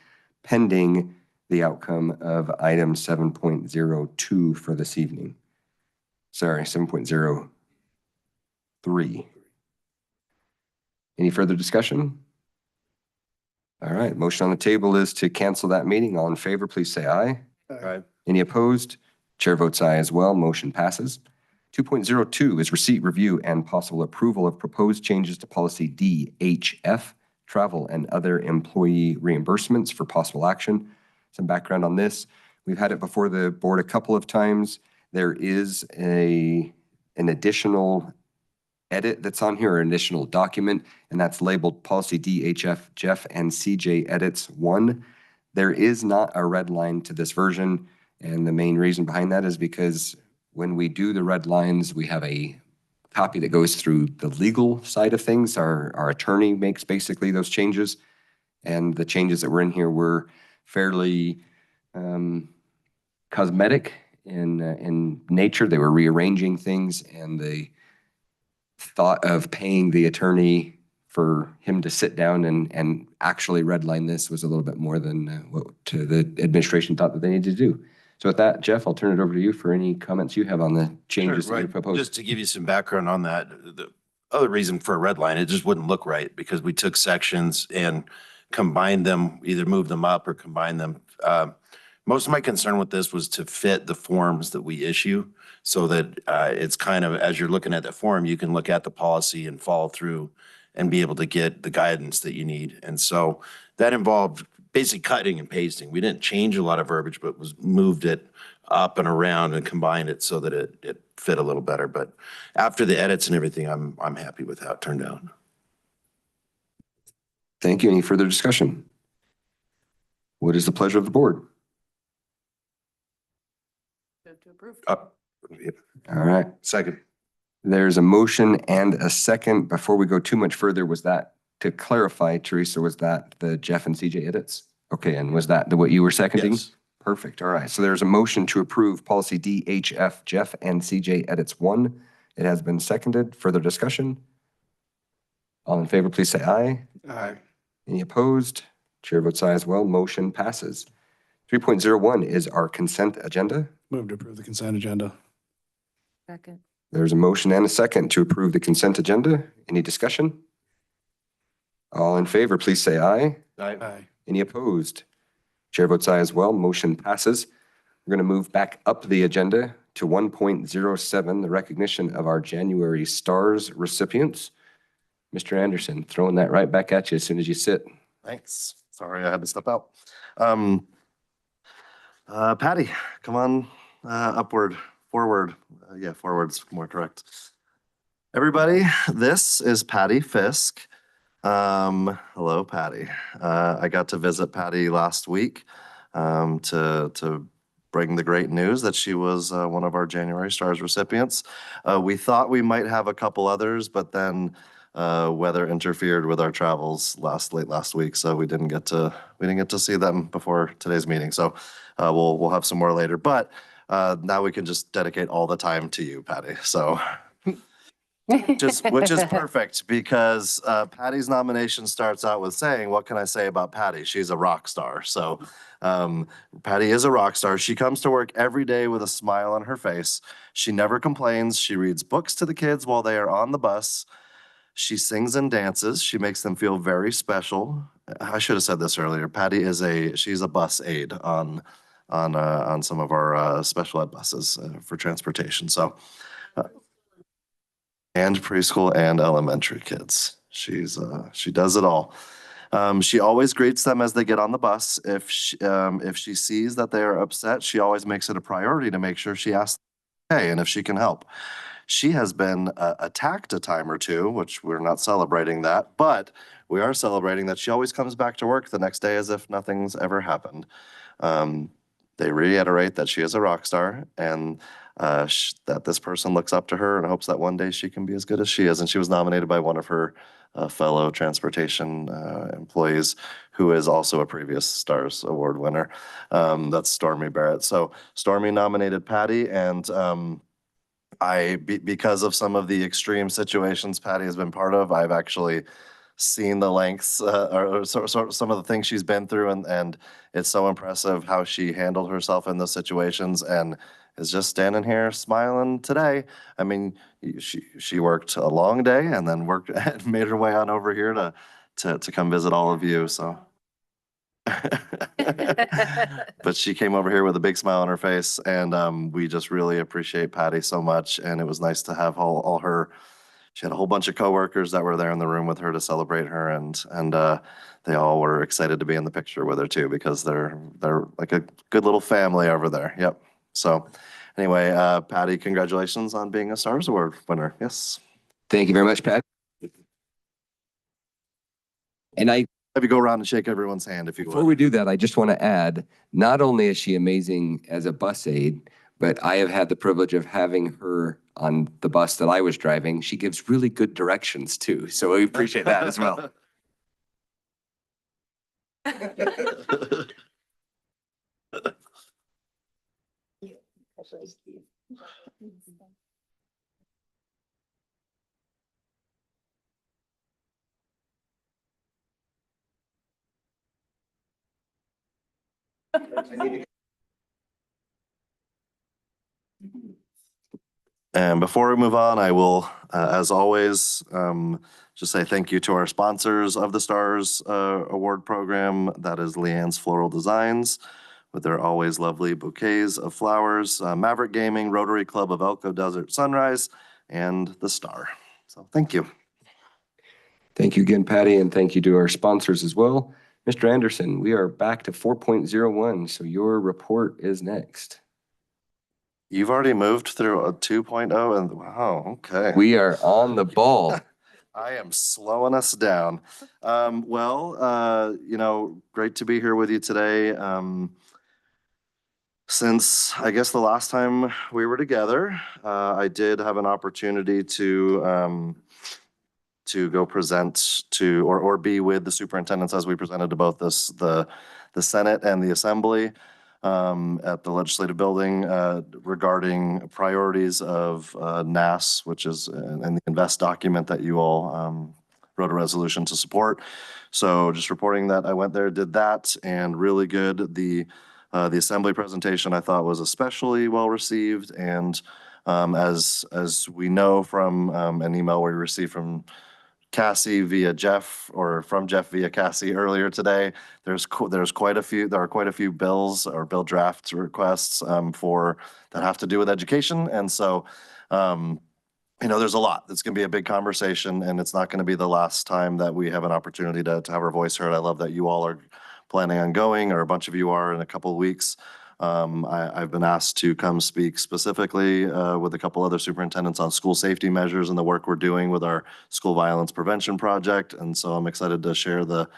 pending the outcome of item 7.02 for this evening. Sorry, 7.03. Any further discussion? All right, motion on the table is to cancel that meeting. All in favor, please say aye. Aye. Any opposed? Chair votes aye as well. Motion passes. 2.02 is receipt, review, and possible approval of proposed changes to policy DHF, travel and other employee reimbursements for possible action. Some background on this. We've had it before the board a couple of times. There is an additional edit that's on here, or an additional document, and that's labeled policy DHF, Jeff and CJ edits 1. There is not a red line to this version, and the main reason behind that is because when we do the red lines, we have a copy that goes through the legal side of things. Our attorney makes basically those changes, and the changes that were in here were fairly cosmetic in nature. They were rearranging things, and the thought of paying the attorney for him to sit down and actually redline this was a little bit more than what the administration thought that they needed to do. So with that, Jeff, I'll turn it over to you for any comments you have on the changes Sure, that you right. proposed. Just to give you some background on that, the other reason for a red line, it just wouldn't look right because we took sections and combined them, either moved them up or combined them. Most of my concern with this was to fit the forms that we issue so that it's kind of, as you're looking at the form, you can look at the policy and follow through and be able to get the guidance that you need. And so that involved basically cutting and pasting. We didn't change a lot of verbiage, but moved it up and around and combined it so that it fit a little better. But after the edits and everything, I'm happy with how it turned out. Thank you. Any further discussion? What is the pleasure of the board? Move to approve. Yep. All right. Second. There's a motion and a second. Before we go too much further, was that, to clarify, Teresa, was that the Jeff and CJ edits? Okay, and was that what you were seconding? Yes. Perfect. All right. So there's a motion to approve policy DHF, Jeff and CJ edits 1. It has been seconded. Further discussion? All in favor, please say aye. Aye. Any opposed? Chair votes aye as well. Motion passes. 3.01 is our consent agenda. Move to approve the consent agenda. Second. There's a motion and a second to approve the consent agenda. Any discussion? All in favor, please say aye. Aye. Any opposed? Chair votes aye as well. Motion passes. We're going to move back up the agenda to 1.07, the recognition of our January S.T.A.R.S recipients. Mr. Anderson, throwing that right back at you as soon as you sit. Thanks. Sorry, I had to step out. Patty, come on forward. Yeah, forward's more correct. Everybody, this is Patty Fisk. Hello, Patty. I got to visit Patty last week to bring the great news that she was one of our January S.T.A.R.S recipients. We thought we might have a couple others, but then weather interfered with our travels late last week, so we didn't get to see them before today's meeting. So we'll have some more later. But now we can just dedicate all the time to you, Patty. So Which is perfect because Patty's nomination starts out with saying, "What can I say about Patty? She's a rock star." So Patty is a rock star. She comes to work every day with a smile on her face. She never complains. She reads books to the kids while they are on the bus. She sings and dances. She makes them feel very special. I should have said this earlier. Patty is she's a bus aide on some of our special ed buses for transportation. So and preschool and elementary kids. She does it all. She always greets them as they get on the bus. If she sees that they are upset, she always makes it a priority to make sure she asks, "Hey," and if she can help. She has been attacked a time or two, which we're not celebrating that, but we are celebrating that she always comes back to work the next day as if nothing's ever happened. They reiterate that she is a rock star and that this person looks up to her and hopes that one day she can be as good as she is. And she was nominated by one of her fellow transportation employees, who is also a previous S.T.A.R.S award winner. That's Stormy Barrett. So Stormy nominated Patty, and because of some of the extreme situations Patty has been part of, I've actually seen the lengths or some of the things she's been through, and it's so impressive how she handled herself in those situations and is just standing here smiling today. I mean, she worked a long day and then worked and made her way on over here to come visit all of you. So. But she came over here with a big smile on her face, and we just really appreciate Patty so much. And it was nice to have all her. She had a whole bunch of coworkers that were there in the room with her to celebrate her, and they all were excited to be in the picture with her too, because they're like a good little family over there. Yep. So anyway, Patty, congratulations on being a S.T.A.R.S award winner. Yes. Thank you very much, Pat. And have you go around and shake everyone's hand if you before would. we do that, I just want to add, not only is she amazing as a bus aide, but I have had the privilege of having her on the bus that I was driving. She gives really good directions too. So we appreciate that as well. And before we move on, I will, as always, just say thank you to our sponsors of the S.T.A.R.S award program. That is Leanne's Floral Designs, with their always lovely bouquets of flowers, Maverick Gaming, Rotary Club of Elko Desert Sunrise, and the S.T.A.R. So thank you. Thank you again, Patty, and thank you to our sponsors as well. Mr. Anderson, we are back to 4.01, so your report is next. You've already moved through a 2.0 and wow, okay. We are on the ball. I am slowing us down. Great to be here with you today. Since I guess the last time we were together, I did have an opportunity to go present to or be with the superintendents as we presented to both the Senate and the Assembly at the legislative building regarding priorities of NAS, which is in the INVEST document that you all wrote a resolution to support. So just reporting that I went there, did that, and really good. The Assembly presentation I thought was especially well received, and as we know from an email we received from Cassie via Jeff, or from Jeff via Cassie earlier today, there are quite a few bills or bill draft requests that have to do with education, and so there's a lot. It's going to be a big conversation, and it's not going to be the last time that we have an opportunity to have our voice heard. I love that you all are planning on going, or a bunch of you are, in a couple of weeks. I've been asked to come speak specifically with a couple other superintendents on school safety measures and the work we're doing with our school violence prevention project. And so I'm excited to share the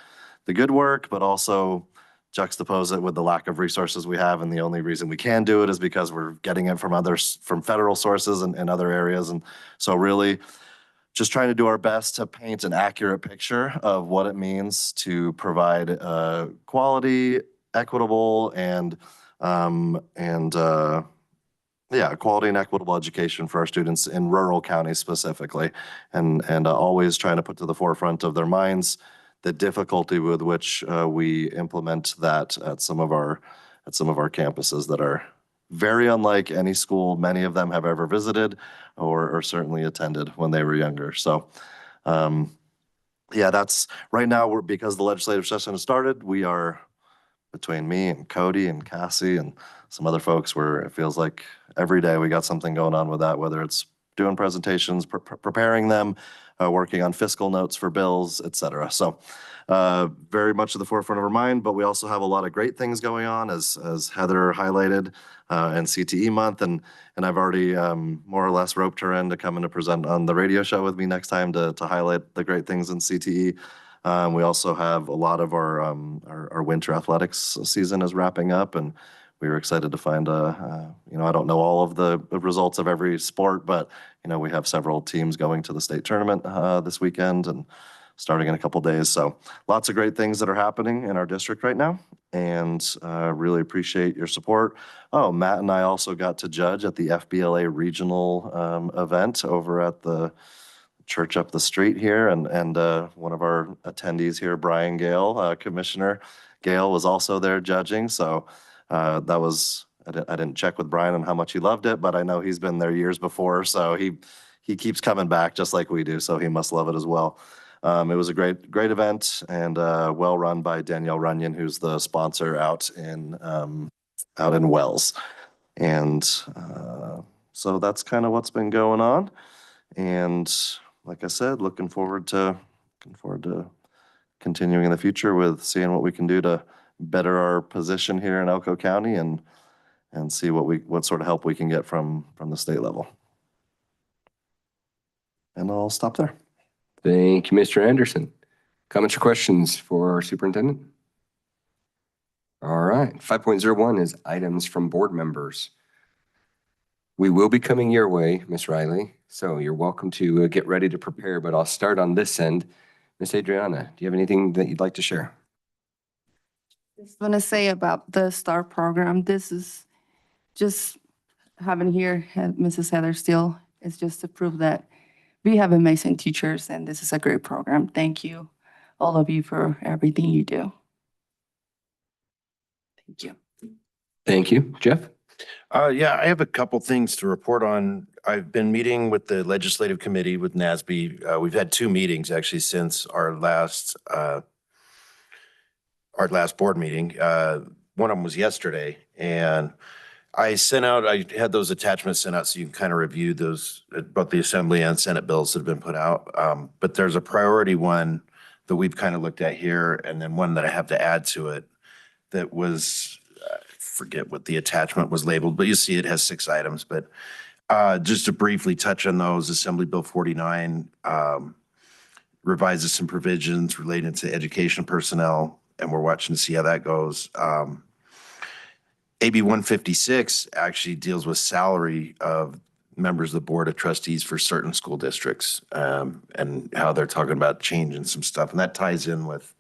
good work, but also juxtapose it with the lack of resources we have. And the only reason we can do it is because we're getting it from federal sources and other areas. And so really just trying to do our best to paint an accurate picture of what it means to provide quality, equitable, and Yeah, quality and equitable education for our students in rural counties specifically, and always trying to put to the forefront of their minds the difficulty with which we implement that at some of our campuses that are very unlike any school many of them have ever visited or certainly attended when they were younger. So, yeah, that's right now. We're because the legislative session has started. We are between me and Cody and Cassie and some other folks where it feels like every day we got something going on with that, whether it's doing presentations, preparing them, working on fiscal notes for bills, et cetera. So very much at the forefront of our mind, but we also have a lot of great things going on as Heather highlighted and CTE month. And I've already more or less roped her in to come in to present on the radio show with me next time to highlight the great things in CTE. We also have a lot of our winter athletics season is wrapping up, and we were excited to find I don't know all of the results of every sport, but we have several teams going to the state tournament this weekend and starting in a couple days. So lots of great things that are happening in our district right now, and really appreciate your support. Oh, Matt and I also got to judge at the FBLA regional event over at the church up the street here, and one of our attendees here, Brian Gale, Commissioner Gale, was also there judging. So that was I didn't check with Brian on how much he loved it, but I know he's been there years before, so he keeps coming back just like we do. So he must love it as well. It was a great event and well run by Danielle Runyon, who's the sponsor out in Wells, and so that's kind of what's been going on. And like I said, looking forward to continuing in the future with seeing what we can do to better our position here in Elko County and see what sort of help we can get from the state level. And I'll stop there. Thank you, Mr. Anderson. Comments or questions for our superintendent? All right, 5.01 is items from board members. We will be coming your way, Ms. Riley, so you're welcome to get ready to prepare, but I'll start on this end. Ms. Adriana, do you have anything that you'd like to share? Just want to say about the S.T.A.R program, this is just having here Mrs. Heather Steele is just to prove that we have amazing teachers and this is a great program. Thank you, all of you, for everything you do. Thank you. Thank you. Jeff? Yeah, I have a couple things to report on. I've been meeting with the legislative committee with NASB. We've had 2 meetings actually since our last board meeting. One of them was yesterday, and I had those attachments sent out so you can kind of review those, both the Assembly and Senate bills that have been put out. But there's a priority one that we've kind of looked at here, and then one that I have to add to it that was, forget what the attachment was labeled, but you see it has 6 items. But just to briefly touch on those, Assembly Bill 49 revises some provisions related to education personnel, and we're watching to see how that goes. AB 156 actually deals with salary of members of the Board of Trustees for certain school districts, and how they're talking about changing some stuff. And that ties in with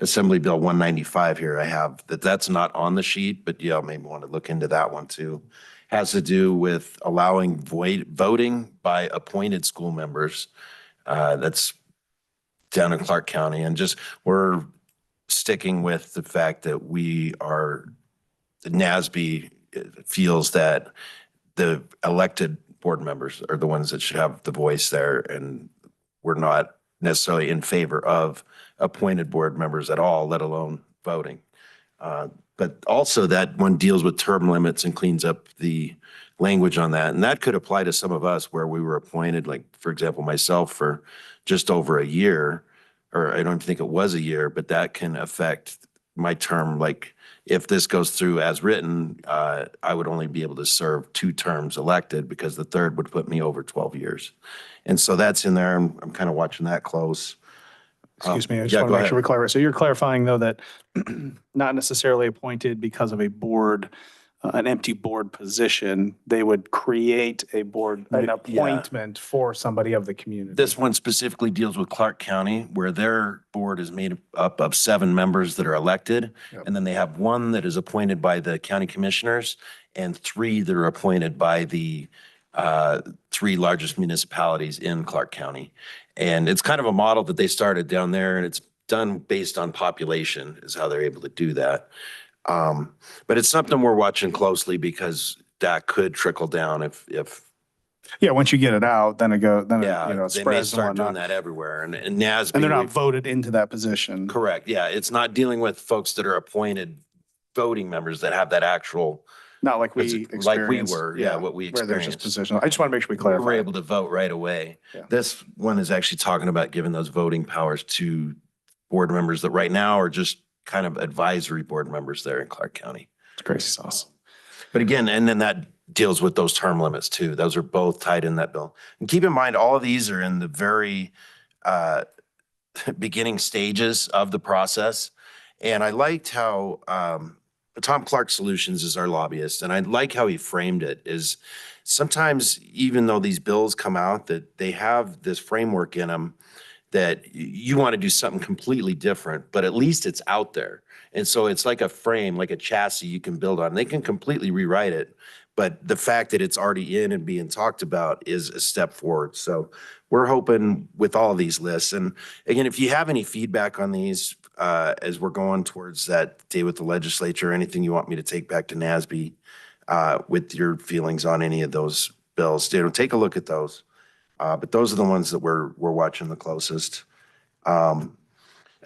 Assembly Bill 195 here. I have that's not on the sheet, but yeah, maybe want to look into that one too. Has to do with allowing voting by appointed school members. That's down in Clark County. And just we're sticking with the fact that the NASB feels that the elected board members are the ones that should have the voice there, and we're not necessarily in favor of appointed board members at all, let alone voting. But also that one deals with term limits and cleans up the language on that. And that could apply to some of us where we were appointed, like, for example, myself for just over a year, or I don't think it was a year, but that can affect my term. Like, if this goes through as written, I would only be able to serve 2 terms elected because the third would put me over 12 years. And so that's in there. I'm kind of watching that close. Excuse me, I just yeah, want to go make sure ahead. we're clear. So you're clarifying though that not necessarily appointed because of a board an empty board position, they would create a board, an Yeah. appointment for somebody of the community. This one specifically deals with Clark County, where their board is made up of 7 members that are elected. Yep. And then they have 1 that is appointed by the county commissioners and 3 that are appointed by the 3 largest municipalities in Clark County. And it's kind of a model that they started down there, and it's done based on population is how they're able to do that. But it's something we're watching closely because that could trickle down if Yeah, once you get it out, then it go, then it, yeah, you know, they may spreads and start doing whatnot. that everywhere. And NASB. And they're not we've- voted into that position. Correct. Yeah. It's not dealing with folks that are appointed voting members that have that actual, Not like we like we experienced. were. Yeah. What we Where there's just experienced. position. I just want to make sure we We were clarify. able to vote right away. Yeah. This one is actually talking about giving those voting powers to board members that right now are just kind of advisory board members there in Clark County. It's crazy sauce. But again, and then that deals with those term limits too. Those are both tied in that bill. And keep in mind, all of these are in the very beginning stages of the process. And I liked how Tom Clark Solutions is our lobbyist, and I like how he framed it is sometimes even though these bills come out that they have this framework in them that you want to do something completely different, but at least it's out there. And so it's like a frame, like a chassis you can build on. They can completely rewrite it, but the fact that it's already in and being talked about is a step forward. So we're hoping with all of these lists. And again, if you have any feedback on these as we're going towards that day with the legislature, anything you want me to take back to NASB with your feelings on any of those bills, take a look at those. But those are the ones that we're watching the closest.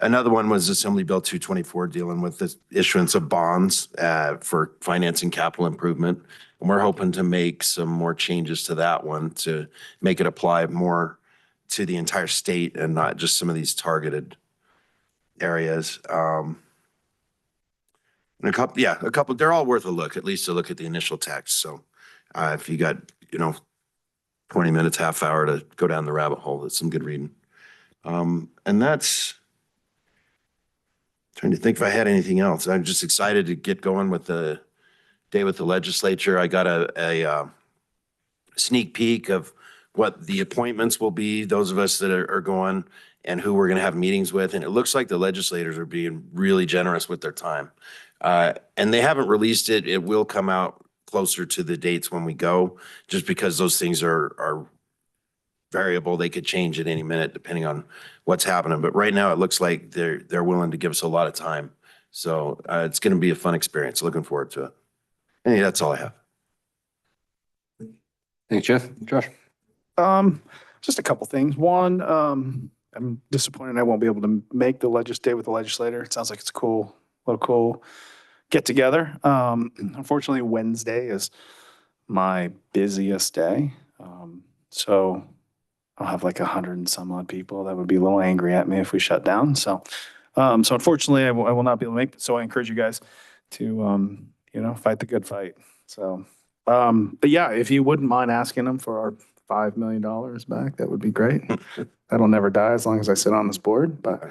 Another one was Assembly Bill 224 dealing with the issuance of bonds for financing capital improvement. And we're hoping to make some more changes to that one to make it apply more to the entire state and not just some of these targeted areas. And a couple, they're all worth a look, at least to look at the initial text. So if you got, 20 minutes, half hour to go down the rabbit hole, that's some good reading. And that's, trying to think if I had anything else. I'm just excited to get going with the day with the legislature. I got a sneak peek of what the appointments will be, those of us that are going, and who we're going to have meetings with. And it looks like the legislators are being really generous with their time. And they haven't released it. It will come out closer to the dates when we go, just because those things are variable. They could change at any minute depending on what's happening. But right now it looks like they're willing to give us a lot of time. So it's going to be a fun experience. Looking forward to it. Hey, that's all I have. Thanks, Jeff. Josh? Just a couple things. One, I'm disappointed I won't be able to make the day with the legislator. It sounds like it's cool, a little cool get together. Unfortunately, Wednesday is my busiest day. So I'll have like 100 and some odd people that would be a little angry at me if we shut down. So unfortunately I will not be able to make it. So I encourage you guys to, fight the good fight. So, but yeah, if you wouldn't mind asking them for our $5 million back, that would be great. That'll never die as long as I sit on this board, but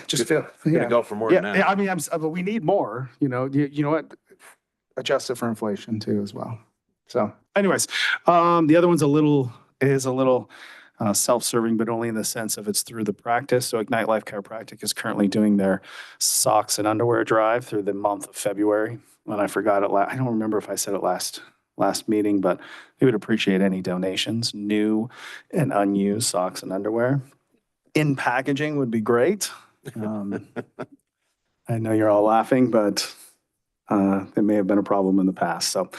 just feel, Gonna go for more than that. yeah, I mean, but we need more, you know what? Adjust it for inflation too as well. So anyways, the other one's a little self-serving, but only in the sense of it's through the practice. So Ignite Life Chiropractic is currently doing their socks and underwear drive through the month of February. And I forgot it. I don't remember if I said it last meeting, but we would appreciate any donations, new and unused socks and underwear. In packaging would be great. I know you're all laughing, but it may have been a problem in the past. So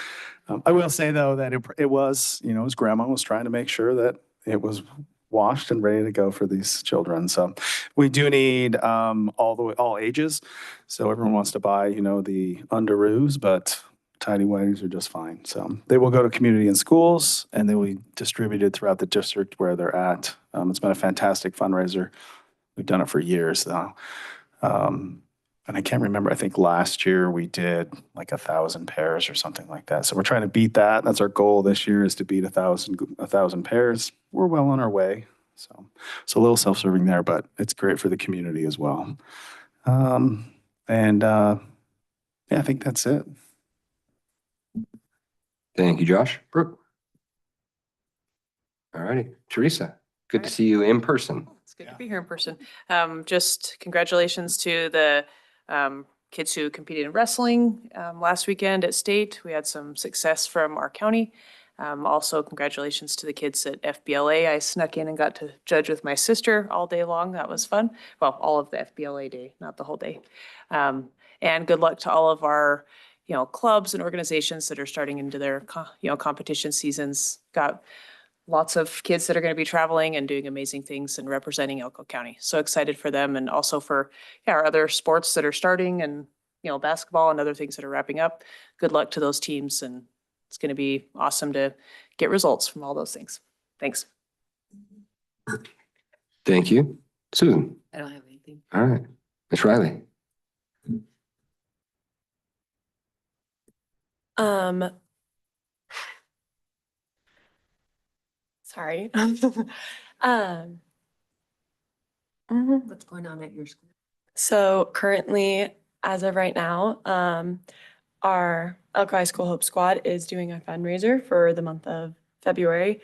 I will say though that it was, his grandma was trying to make sure that it was washed and ready to go for these children. So we do need all ages. So everyone wants to buy, the underoos, but tidy whities are just fine. So they will go to community and schools, and they will be distributed throughout the district where they're at. It's been a fantastic fundraiser. We've done it for years now. And I can't remember, I think last year we did like 1,000 pairs or something like that. So we're trying to beat that. That's our goal this year, is to beat 1,000 pairs. We're well on our way. So a little self-serving there, but it's great for the community as well. Yeah, I think that's it. Thank you, Josh. Brooke. All righty. Teresa, good to Alright. see you in person. It's good to be here in person. Just congratulations to the kids who competed in wrestling last weekend at state. We had some success from our county. Also, congratulations to the kids at FBLA. I snuck in and got to judge with my sister all day long. That was fun. Well, all of the FBLA day, not the whole day. And good luck to all of our, clubs and organizations that are starting into their, competition seasons. Got lots of kids that are going to be traveling and doing amazing things and representing Elko County. So excited for them and also for our other sports that are starting and, basketball and other things that are wrapping up. Good luck to those teams, and it's going to be awesome to get results from all those things. Thanks. Thank you. Susan. I don't have anything. All right. Ms. Riley. Sorry. What's going on at your school? So currently, as of right now, our Elko High School Hope Squad is doing a fundraiser for the month of February.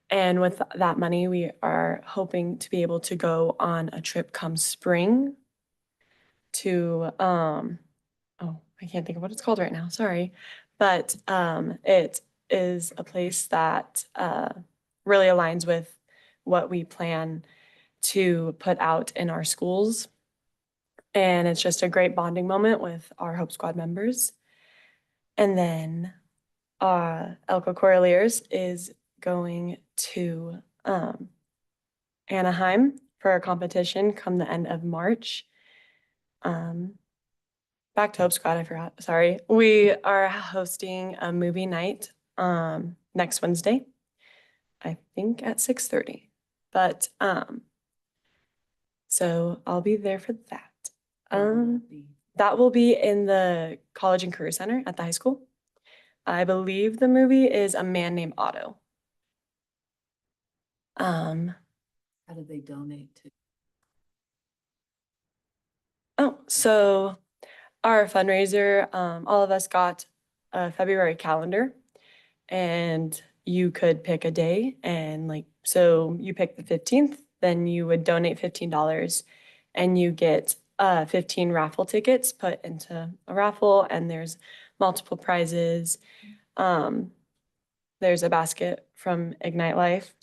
And with that money, we are hoping to be able to go on a trip come spring to, I can't think of what it's called right now, sorry. But it is a place that really aligns with what we plan to put out in our schools. And it's just a great bonding moment with our Hope Squad members. And then Elko Coraliers is going to Anaheim for a competition come the end of March. Back to Hope Squad, I forgot, sorry. We are hosting a movie night next Wednesday, I think at 6:30. But so I'll be there for that. That will be in the College and Career Center at the high school. I believe the movie is A Man Named Otto. How did they donate to? Oh, so our fundraiser, all of us got a February calendar, and you could pick a day, and so you pick the 15th, then you would donate $15 and you get 15 raffle tickets put into a raffle, and there's multiple prizes. There's a basket from Ignite Life.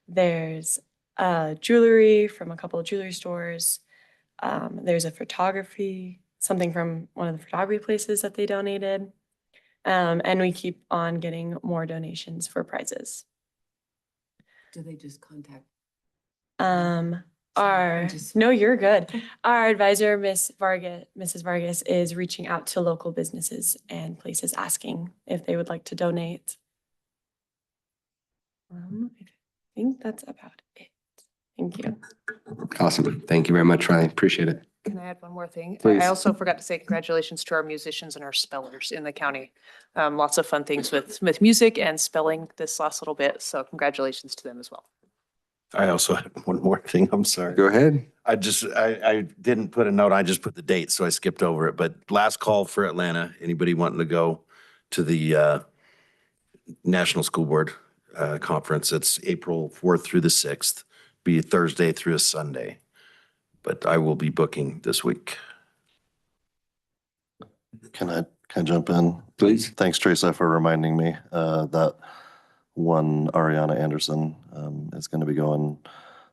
There's jewelry from a couple of jewelry stores. There's a something from one of the photography places that they donated. And we keep on getting more donations for prizes. Do they just contact? No, you're good. Our advisor, Mrs. Vargas, is reaching out to local businesses and places asking if they would like to donate. I think that's about it. Thank you. Awesome. Thank you very much, Riley. Appreciate it. Can I add one more thing? Please. I also forgot to say congratulations to our musicians and our spellers in the county. Lots of fun things with music and spelling this last little bit. So congratulations to them as well. I also had one more thing. I'm sorry. Go ahead. I didn't put a note. I just put the date, so I skipped over it. But last call for Atlanta. Anybody wanting to go to the National School Board Conference? It's April 4th through the 6th. Be a Thursday through a Sunday. But I will be booking this week. Can I jump in? Please. Thanks, Teresa, for reminding me that one Ariana Anderson is going to be going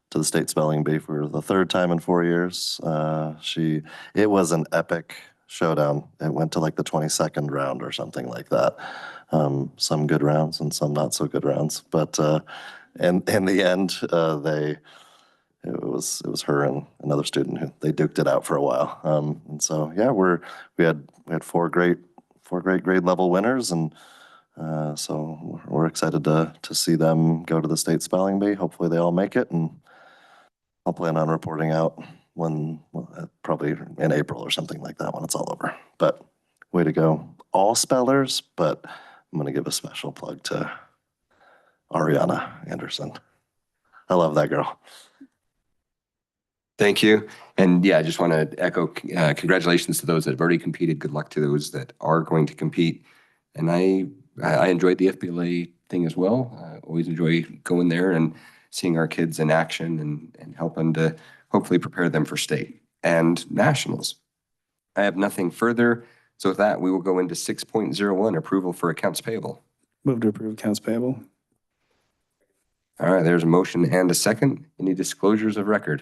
to the state spelling bee for the third time in 4 years. It was an epic showdown. It went to like the 22nd round or something like that. Some good rounds and some not so good rounds, but in the end, it was her and another student who they duked it out for a while. And so yeah, we had four great grade level winners, and so we're excited to see them go to the state spelling bee. Hopefully they all make it, and I'll plan on reporting out probably in April or something like that when it's all over. But way to go, all spellers, but I'm going to give a special plug to Ariana Anderson. I love that girl. Thank you. And yeah, I just want to echo congratulations to those that have already competed. Good luck to those that are going to compete. And I I enjoyed the FBLA thing as well. I always enjoy going there and seeing our kids in action and helping to hopefully prepare them for state and nationals. I have nothing further. So with that, we will go into 6.01, approval for accounts payable. Move to approve accounts payable. All right, there's a motion and a second. Any disclosures of record?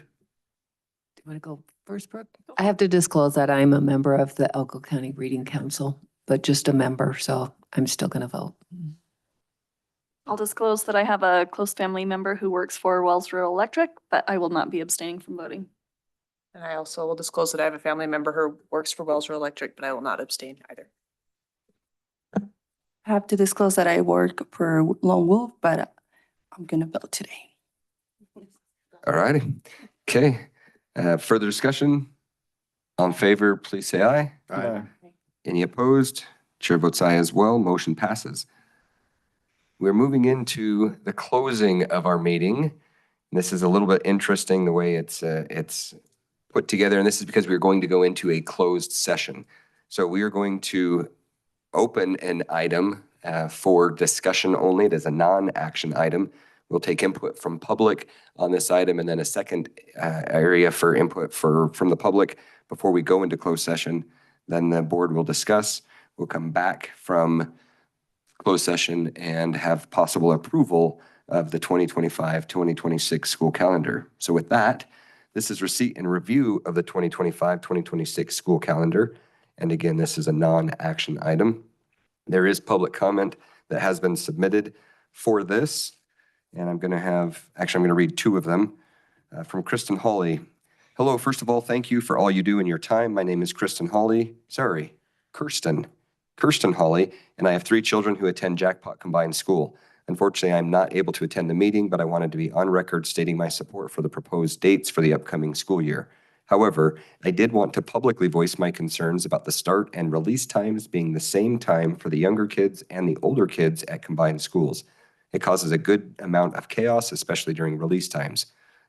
Do you want to go first, Brooke? I have to disclose that I'm a member of the Elko County Reading Council, but just a member, so I'm still going to vote. I'll disclose that I have a close family member who works for Wells Rural Electric, but I will not be abstaining from voting. And I also will disclose that I have a family member who works for Wells Rural Electric, but I will not abstain either. I have to disclose that I work for Lone Wolf, but I'm gonna vote today. All righty. Okay. Further discussion? On favor, please say aye. Aye. Any opposed? Chair votes aye as well. Motion passes. We're moving into the closing of our meeting. And this is a little bit interesting the way it's put together. And this is because we're going to go into a closed session. So we are going to open an item for discussion only. It is a non-action item. We'll take input from public on this item and then a second area for input from the public before we go into closed session. Then the board will discuss. We'll come back from closed session and have possible approval of the 2025-2026 school calendar. So with that, this is receipt and review of the 2025-2026 school calendar. And again, this is a non-action item. There is public comment that has been submitted for this. And I'm going to read two of them from Kristen Hawley. Hello, first of all, thank you for all you do in your time. My name is Kirsten Hawley, and I have 3 children who attend Jackpot Combined School. Unfortunately, I'm not able to attend the meeting, but I wanted to be on record stating my support for the proposed dates for the upcoming school year. However, I did want to publicly voice my concerns about the start and release times being the same time for the younger kids and the older kids at combined schools. It causes a good amount of chaos, especially during release times.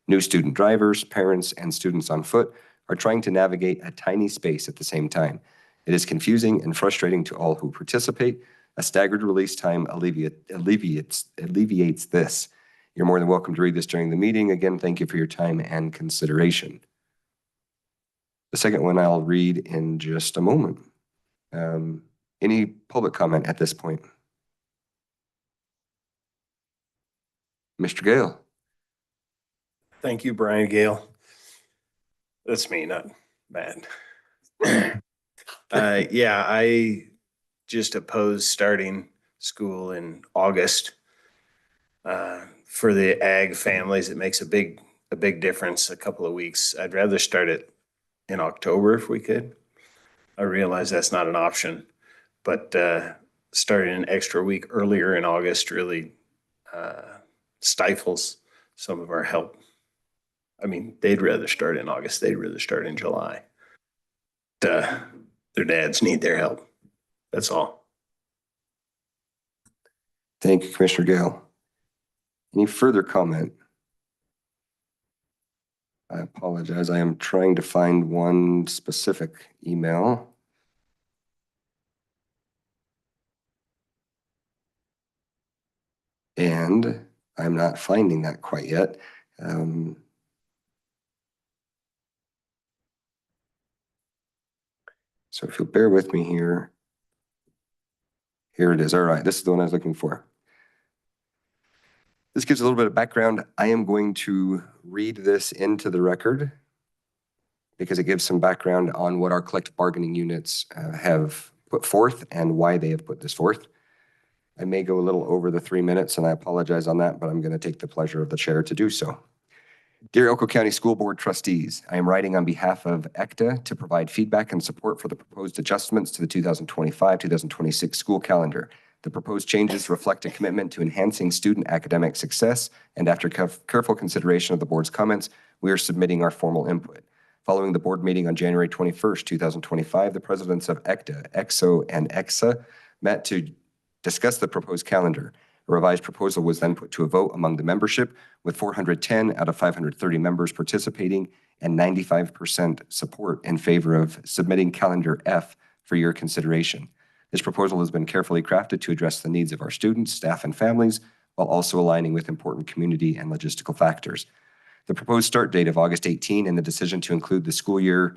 New student drivers, parents, and students on foot are trying to navigate a tiny space at the same time. It is confusing and frustrating to all who participate. A staggered release time alleviates this. You're more than welcome to read this during the meeting. Again, thank you for your time and consideration. The second one I'll read in just a moment. Any public comment at this point? Mr. Gale. Thank you, Brian Gale. That's me, not Matt. Yeah, I just oppose starting school in August. For the ag families, it makes a big difference, a couple of weeks. I'd rather start it in October if we could. I realize that's not an option, but starting an extra week earlier in August really stifles some of our help. I mean, they'd rather start in August. They'd rather start in July. Their dads need their help. That's all. Thank you, Commissioner Gale. Any further comment? I apologize. I am trying to find one specific email. And I'm not finding that quite yet. So if you'll bear with me here. Here it is. All right, this is the one I was looking for. This gives a little bit of background. I am going to read this into the record because it gives some background on what our collective bargaining units have put forth and why they have put this forth. I may go a little over the 3 minutes and I apologize on that, but I'm going to take the pleasure of the chair to do so. Dear Elko County School Board Trustees, I am writing on behalf of ECTA to provide feedback and support for the proposed adjustments to the 2025-2026 school calendar. The proposed changes reflect a commitment to enhancing student academic success, and after careful consideration of the board's comments, we are submitting our formal input. Following the board meeting on January 21st, 2025, the presidents of ECTA, EXO, and EXA met to discuss the proposed calendar. A revised proposal was then put to a vote among the membership, with 410 out of 530 members participating and 95% support in favor of submitting calendar F for your consideration. This proposal has been carefully crafted to address the needs of our students, staff, and families, while also aligning with important community and logistical factors. The proposed start date of August 18 and the decision to conclude the school year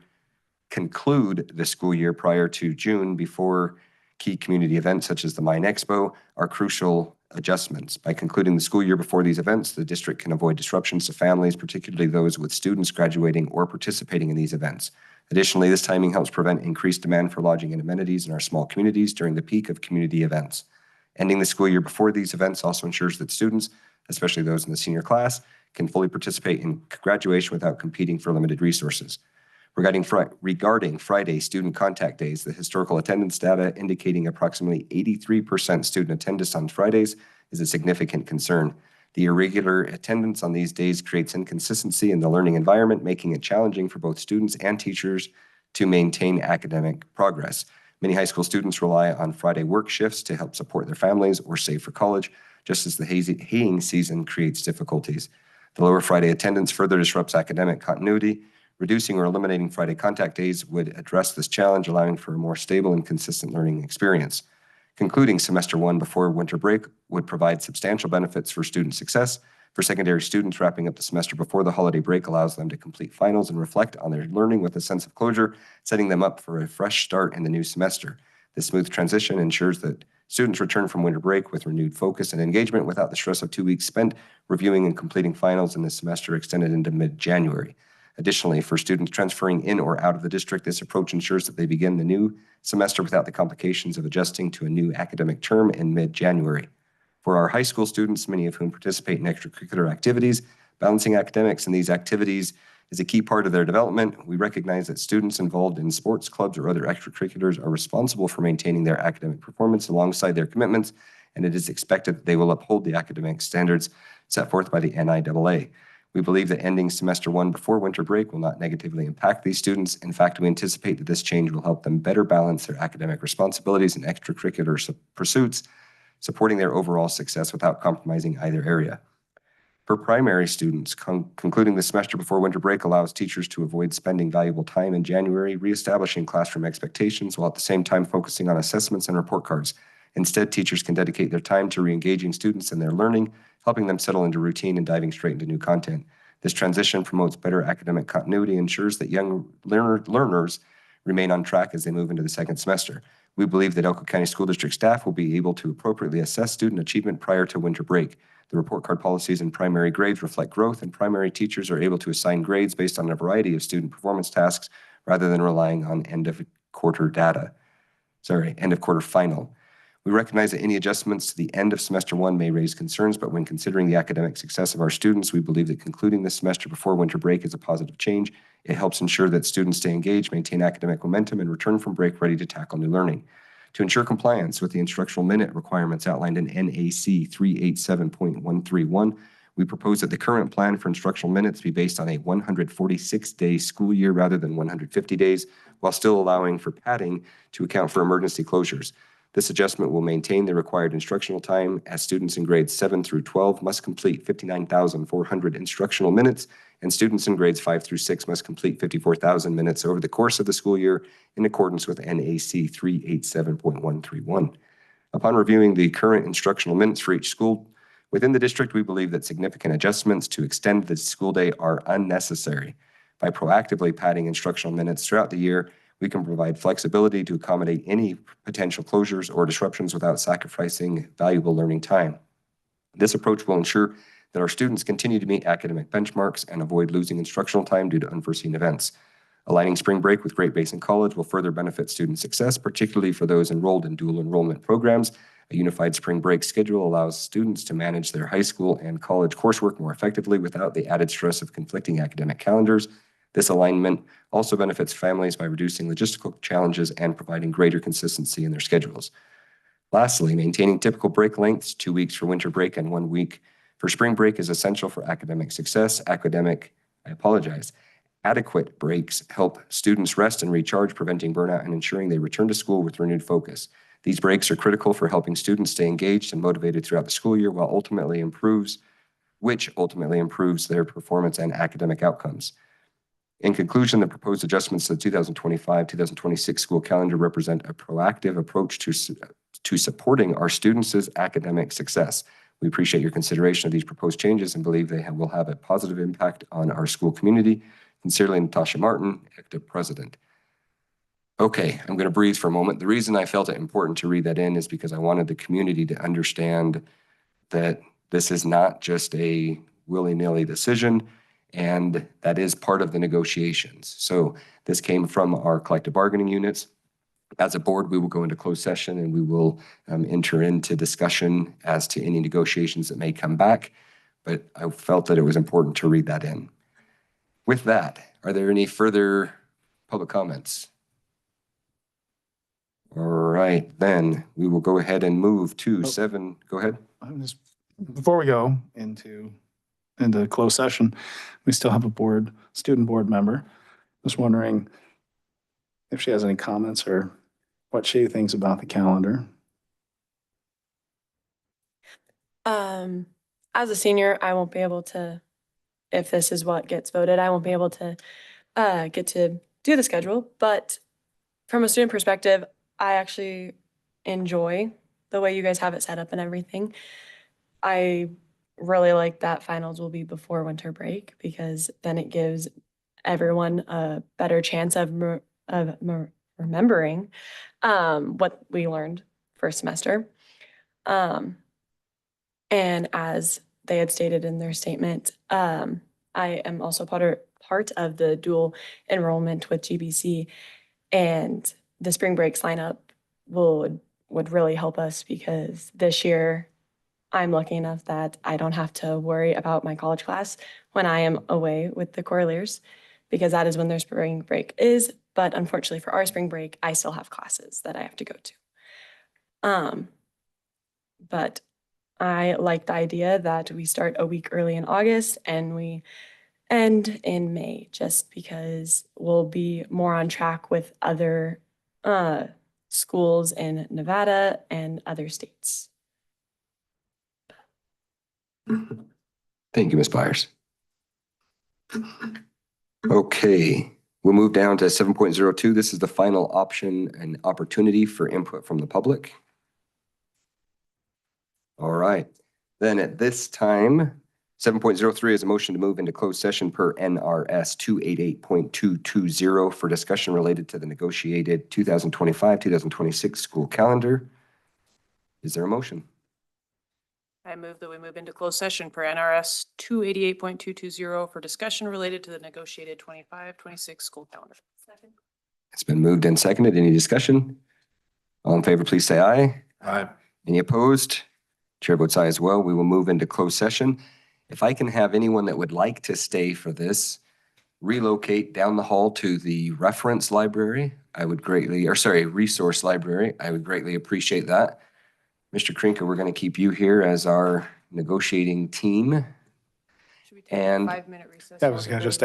prior to June before key community events such as the Mine Expo are crucial adjustments. By concluding the school year before these events, the district can avoid disruptions to families, particularly those with students graduating or participating in these events. Additionally, this timing helps prevent increased demand for lodging and amenities in our small communities during the peak of community events. Ending the school year before these events also ensures that students, especially those in the senior class, can fully participate in graduation without competing for limited resources. Regarding Friday student contact days, the historical attendance data indicating approximately 83% student attendance on Fridays is a significant concern. The irregular attendance on these days creates inconsistency in the learning environment, making it challenging for both students and teachers to maintain academic progress. Many high school students rely on Friday work shifts to help support their families or save for college, just as the haying season creates difficulties. The lower Friday attendance further disrupts academic continuity. Reducing or eliminating Friday contact days would address this challenge, allowing for a more stable and consistent learning experience. Concluding semester one before winter break would provide substantial benefits for student success. For secondary students, wrapping up the semester before the holiday break allows them to complete finals and reflect on their learning with a sense of closure, setting them up for a fresh start in the new semester. This smooth transition ensures that students return from winter break with renewed focus and engagement without the stress of 2 weeks spent reviewing and completing finals in the semester extended into mid-January. Additionally, for students transferring in or out of the district, this approach ensures that they begin the new semester without the complications of adjusting to a new academic term in mid-January. For our high school students, many of whom participate in extracurricular activities, balancing academics in these activities is a key part of their development. We recognize that students involved in sports clubs or other extracurriculars are responsible for maintaining their academic performance alongside their commitments, and it is expected that they will uphold the academic standards set forth by the NIAA. We believe that ending semester one before winter break will not negatively impact these students. In fact, we anticipate that this change will help them better balance their academic responsibilities and extracurricular pursuits, supporting their overall success without compromising either area. For primary students, concluding the semester before winter break allows teachers to avoid spending valuable time in January reestablishing classroom expectations while at the same time focusing on assessments and report cards. Instead, teachers can dedicate their time to re-engaging students in their learning, helping them settle into routine and diving straight into new content. This transition promotes better academic continuity and ensures that young learners remain on track as they move into the second semester. We believe that Elko County School District staff will be able to appropriately assess student achievement prior to winter break. The report card policies and primary grades reflect growth, and primary teachers are able to assign grades based on a variety of student performance tasks rather than relying on end of quarter final. We recognize that any adjustments to the end of semester one may raise concerns, but when considering the academic success of our students, we believe that concluding this semester before winter break is a positive change. It helps ensure that students stay engaged, maintain academic momentum, and return from break ready to tackle new learning. To ensure compliance with the instructional minute requirements outlined in NAC 387.131, we propose that the current plan for instructional minutes be based on a 146-day school year rather than 150 days, while still allowing for padding to account for emergency closures. This adjustment will maintain the required instructional time as students in grades 7 through 12 must complete 59,400 instructional minutes, and students in grades 5 through 6 must complete 54,000 minutes over the course of the school year in accordance with NAC 387.131. Upon reviewing the current instructional minutes for each school within the district, we believe that significant adjustments to extend the school day are unnecessary. By proactively padding instructional minutes throughout the year, we can provide flexibility to accommodate any potential closures or disruptions without sacrificing valuable learning time. This approach will ensure that our students continue to meet academic benchmarks and avoid losing instructional time due to unforeseen events. Aligning spring break with Great Basin College will further benefit student success, particularly for those enrolled in dual enrollment programs. A unified spring break schedule allows students to manage their high school and college coursework more effectively without the added stress of conflicting academic calendars. This alignment also benefits families by reducing logistical challenges and providing greater consistency in their schedules. Lastly, maintaining typical break lengths, 2 weeks for winter break and 1 week for spring break is essential for academic success. Adequate breaks help students rest and recharge, preventing burnout and ensuring they return to school with renewed focus. These breaks are critical for helping students stay engaged and motivated throughout the school year, which ultimately improves their performance and academic outcomes. In conclusion, the proposed adjustments to the 2025-2026 school calendar represent a proactive approach to supporting our students' academic success. We appreciate your consideration of these proposed changes and believe they will have a positive impact on our school community. Sincerely, Natasha Martin, active president. Okay, I'm going to breathe for a moment. The reason I felt it important to read that in is because I wanted the community to understand that this is not just a willy-nilly decision, and that is part of the negotiations. So this came from our collective bargaining units. As a board, we will go into closed session and we will enter into discussion as to any negotiations that may come back. But I felt that it was important to read that in. With that, are there any further public comments? All right, then we will go ahead and move to seven. Go ahead. Before we go into closed session, we still have a student board member. Just wondering if she has any comments or what she thinks about the calendar. As a senior, I won't be able to, if this is what gets voted, I won't be able to get to do the schedule. But from a student perspective, I actually enjoy the way you guys have it set up and everything. I really like that finals will be before winter break because then it gives everyone a better chance of remembering what we learned first semester. And as they had stated in their statement, I am also part of the dual enrollment with GBC, and the spring breaks lineup would really help us because this year I'm lucky enough that I don't have to worry about my college class when I am away with the Corliers because that is when their spring break is. But unfortunately for our spring break, I still have classes that I have to go to. But I like the idea that we start a week early in August and we end in May just because we'll be more on track with other schools in Nevada and other states. Thank you, Ms. Byers. Okay, we'll move down to 7.02. This is the final option and opportunity for input from the public. All right, then at this time, 7.03 is a motion to move into closed session per NRS 288.220 for discussion related to the negotiated 2025-2026 school calendar. Is there a motion? I move that we move into closed session per NRS 288.220 for discussion related to the negotiated 25-26 school calendar. Second. It's been moved and seconded. Any discussion? All in favor, please say aye. Aye. Any opposed? Chair votes aye as well. We will move into closed session. If I can have anyone that would like to stay for this, relocate down the hall to the reference library, I would greatly, resource library. I would greatly appreciate that. Mr. Krinker, we're going to keep you here as our negotiating team. Should we take a 5-minute recess? I was going to just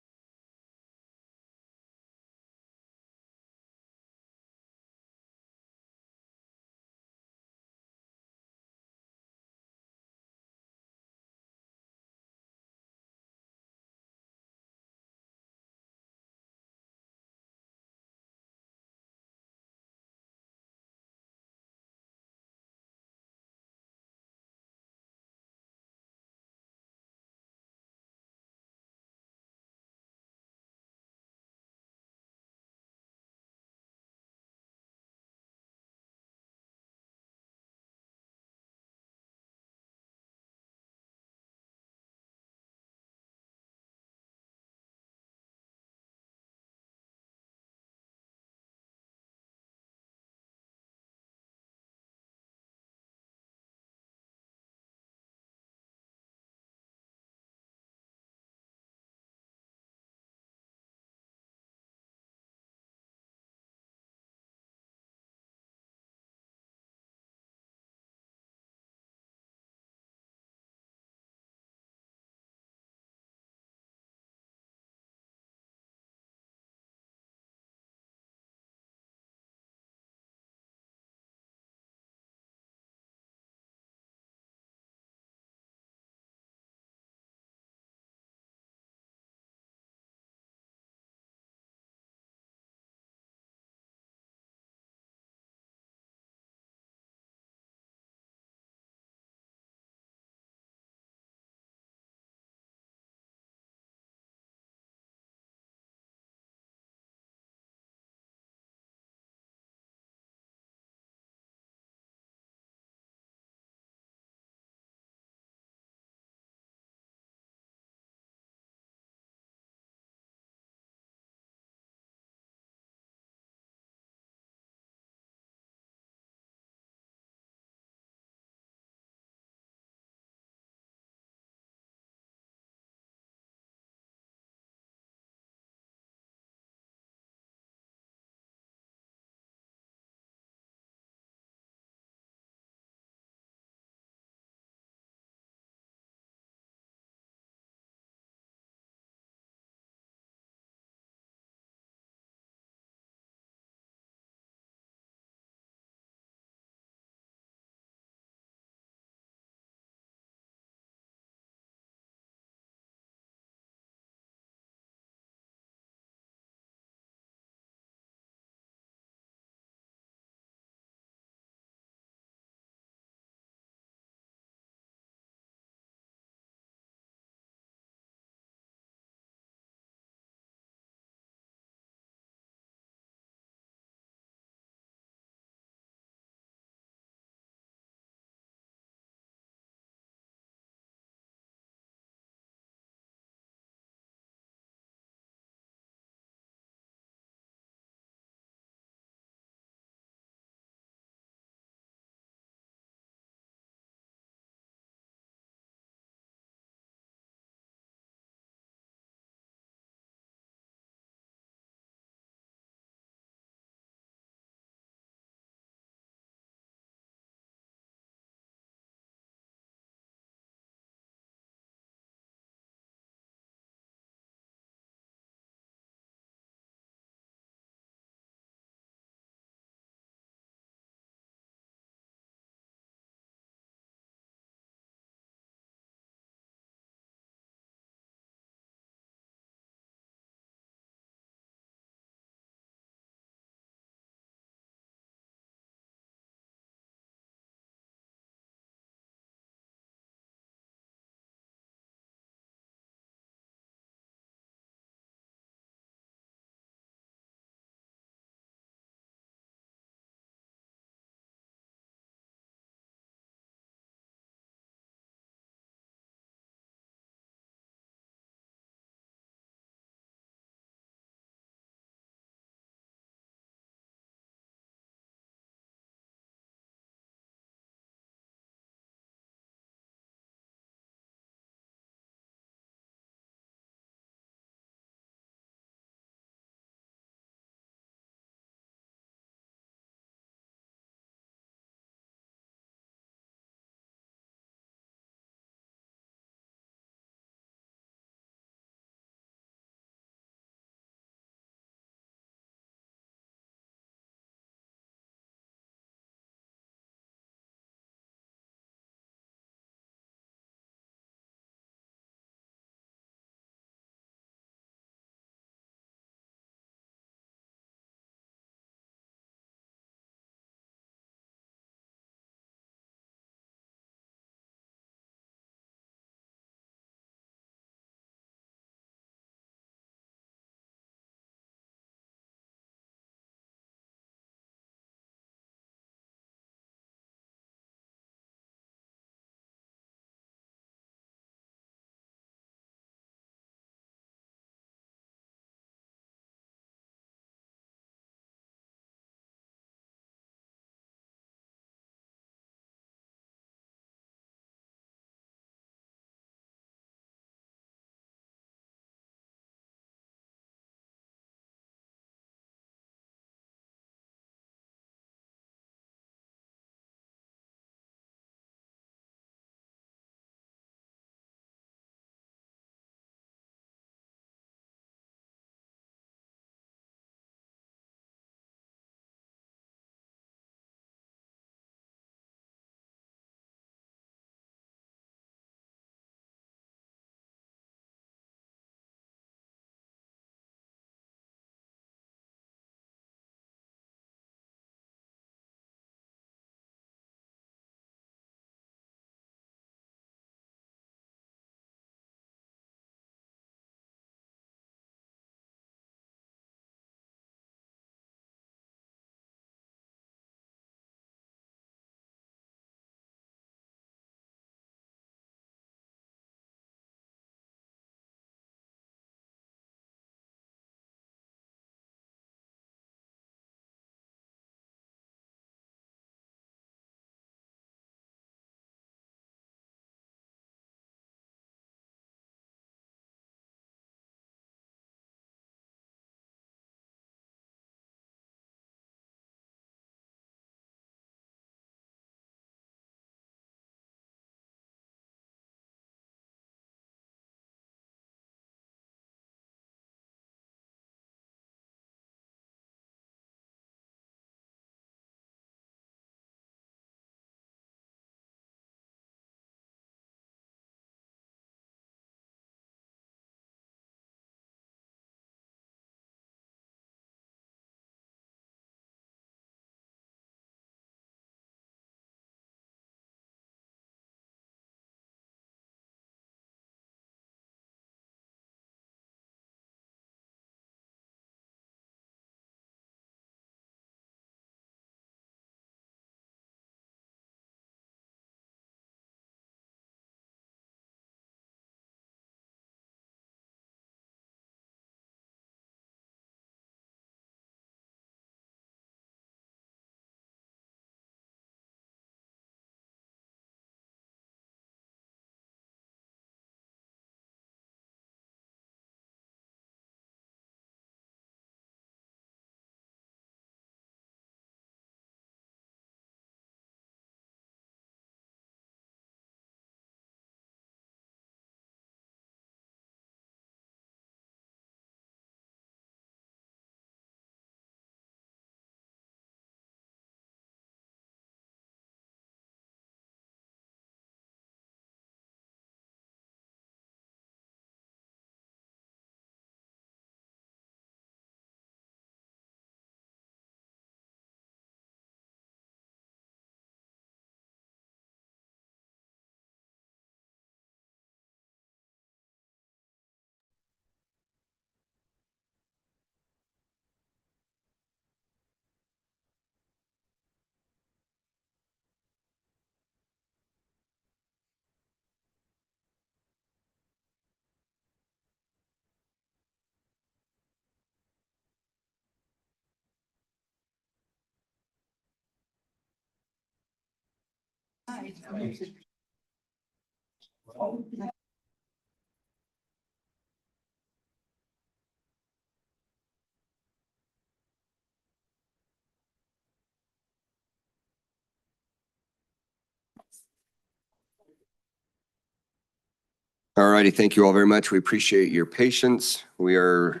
All righty, thank you all very much. We appreciate your patience. We are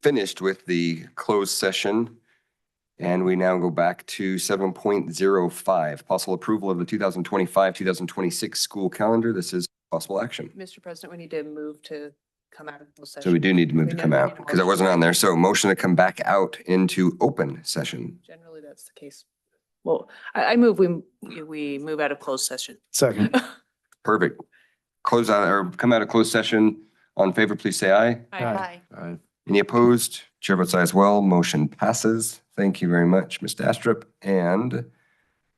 finished with the closed session. And we now go back to 7.05, possible approval of the 2025-2026 school calendar. This is possible action. Mr. President, we need to move to come out of closed session. So we do need to move to We come need out a because I motion. wasn't on there. So motion to come back out into open session. Generally, that's the case. Well, I move, we move out of closed session. Second. Perfect. Close out or come out of closed session. All in favor, please say aye. Aye. Aye. Any opposed? Chair votes aye as well. Motion passes. Thank you very much, Ms. Astrup. And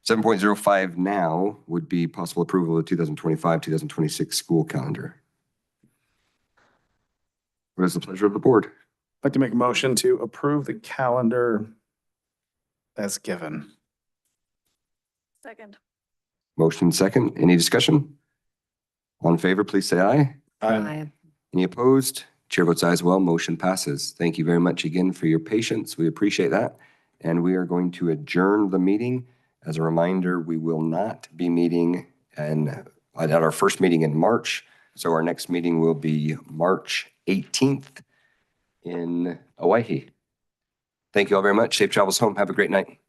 7.05 now would be possible approval of the 2025-2026 school calendar. What is the pleasure of the board? I'd like to make a motion to approve the calendar as given. Second. Motion second. Any discussion? All in favor, please say aye. Aye. Any opposed? Chair votes aye as well. Motion passes. Thank you very much again for your patience. We appreciate that. And we are going to adjourn the meeting. As a reminder, we will not be meeting at our first meeting in March. So our next meeting will be March 18th in Owyhee. Thank you all very much. Safe travels home. Have a great night.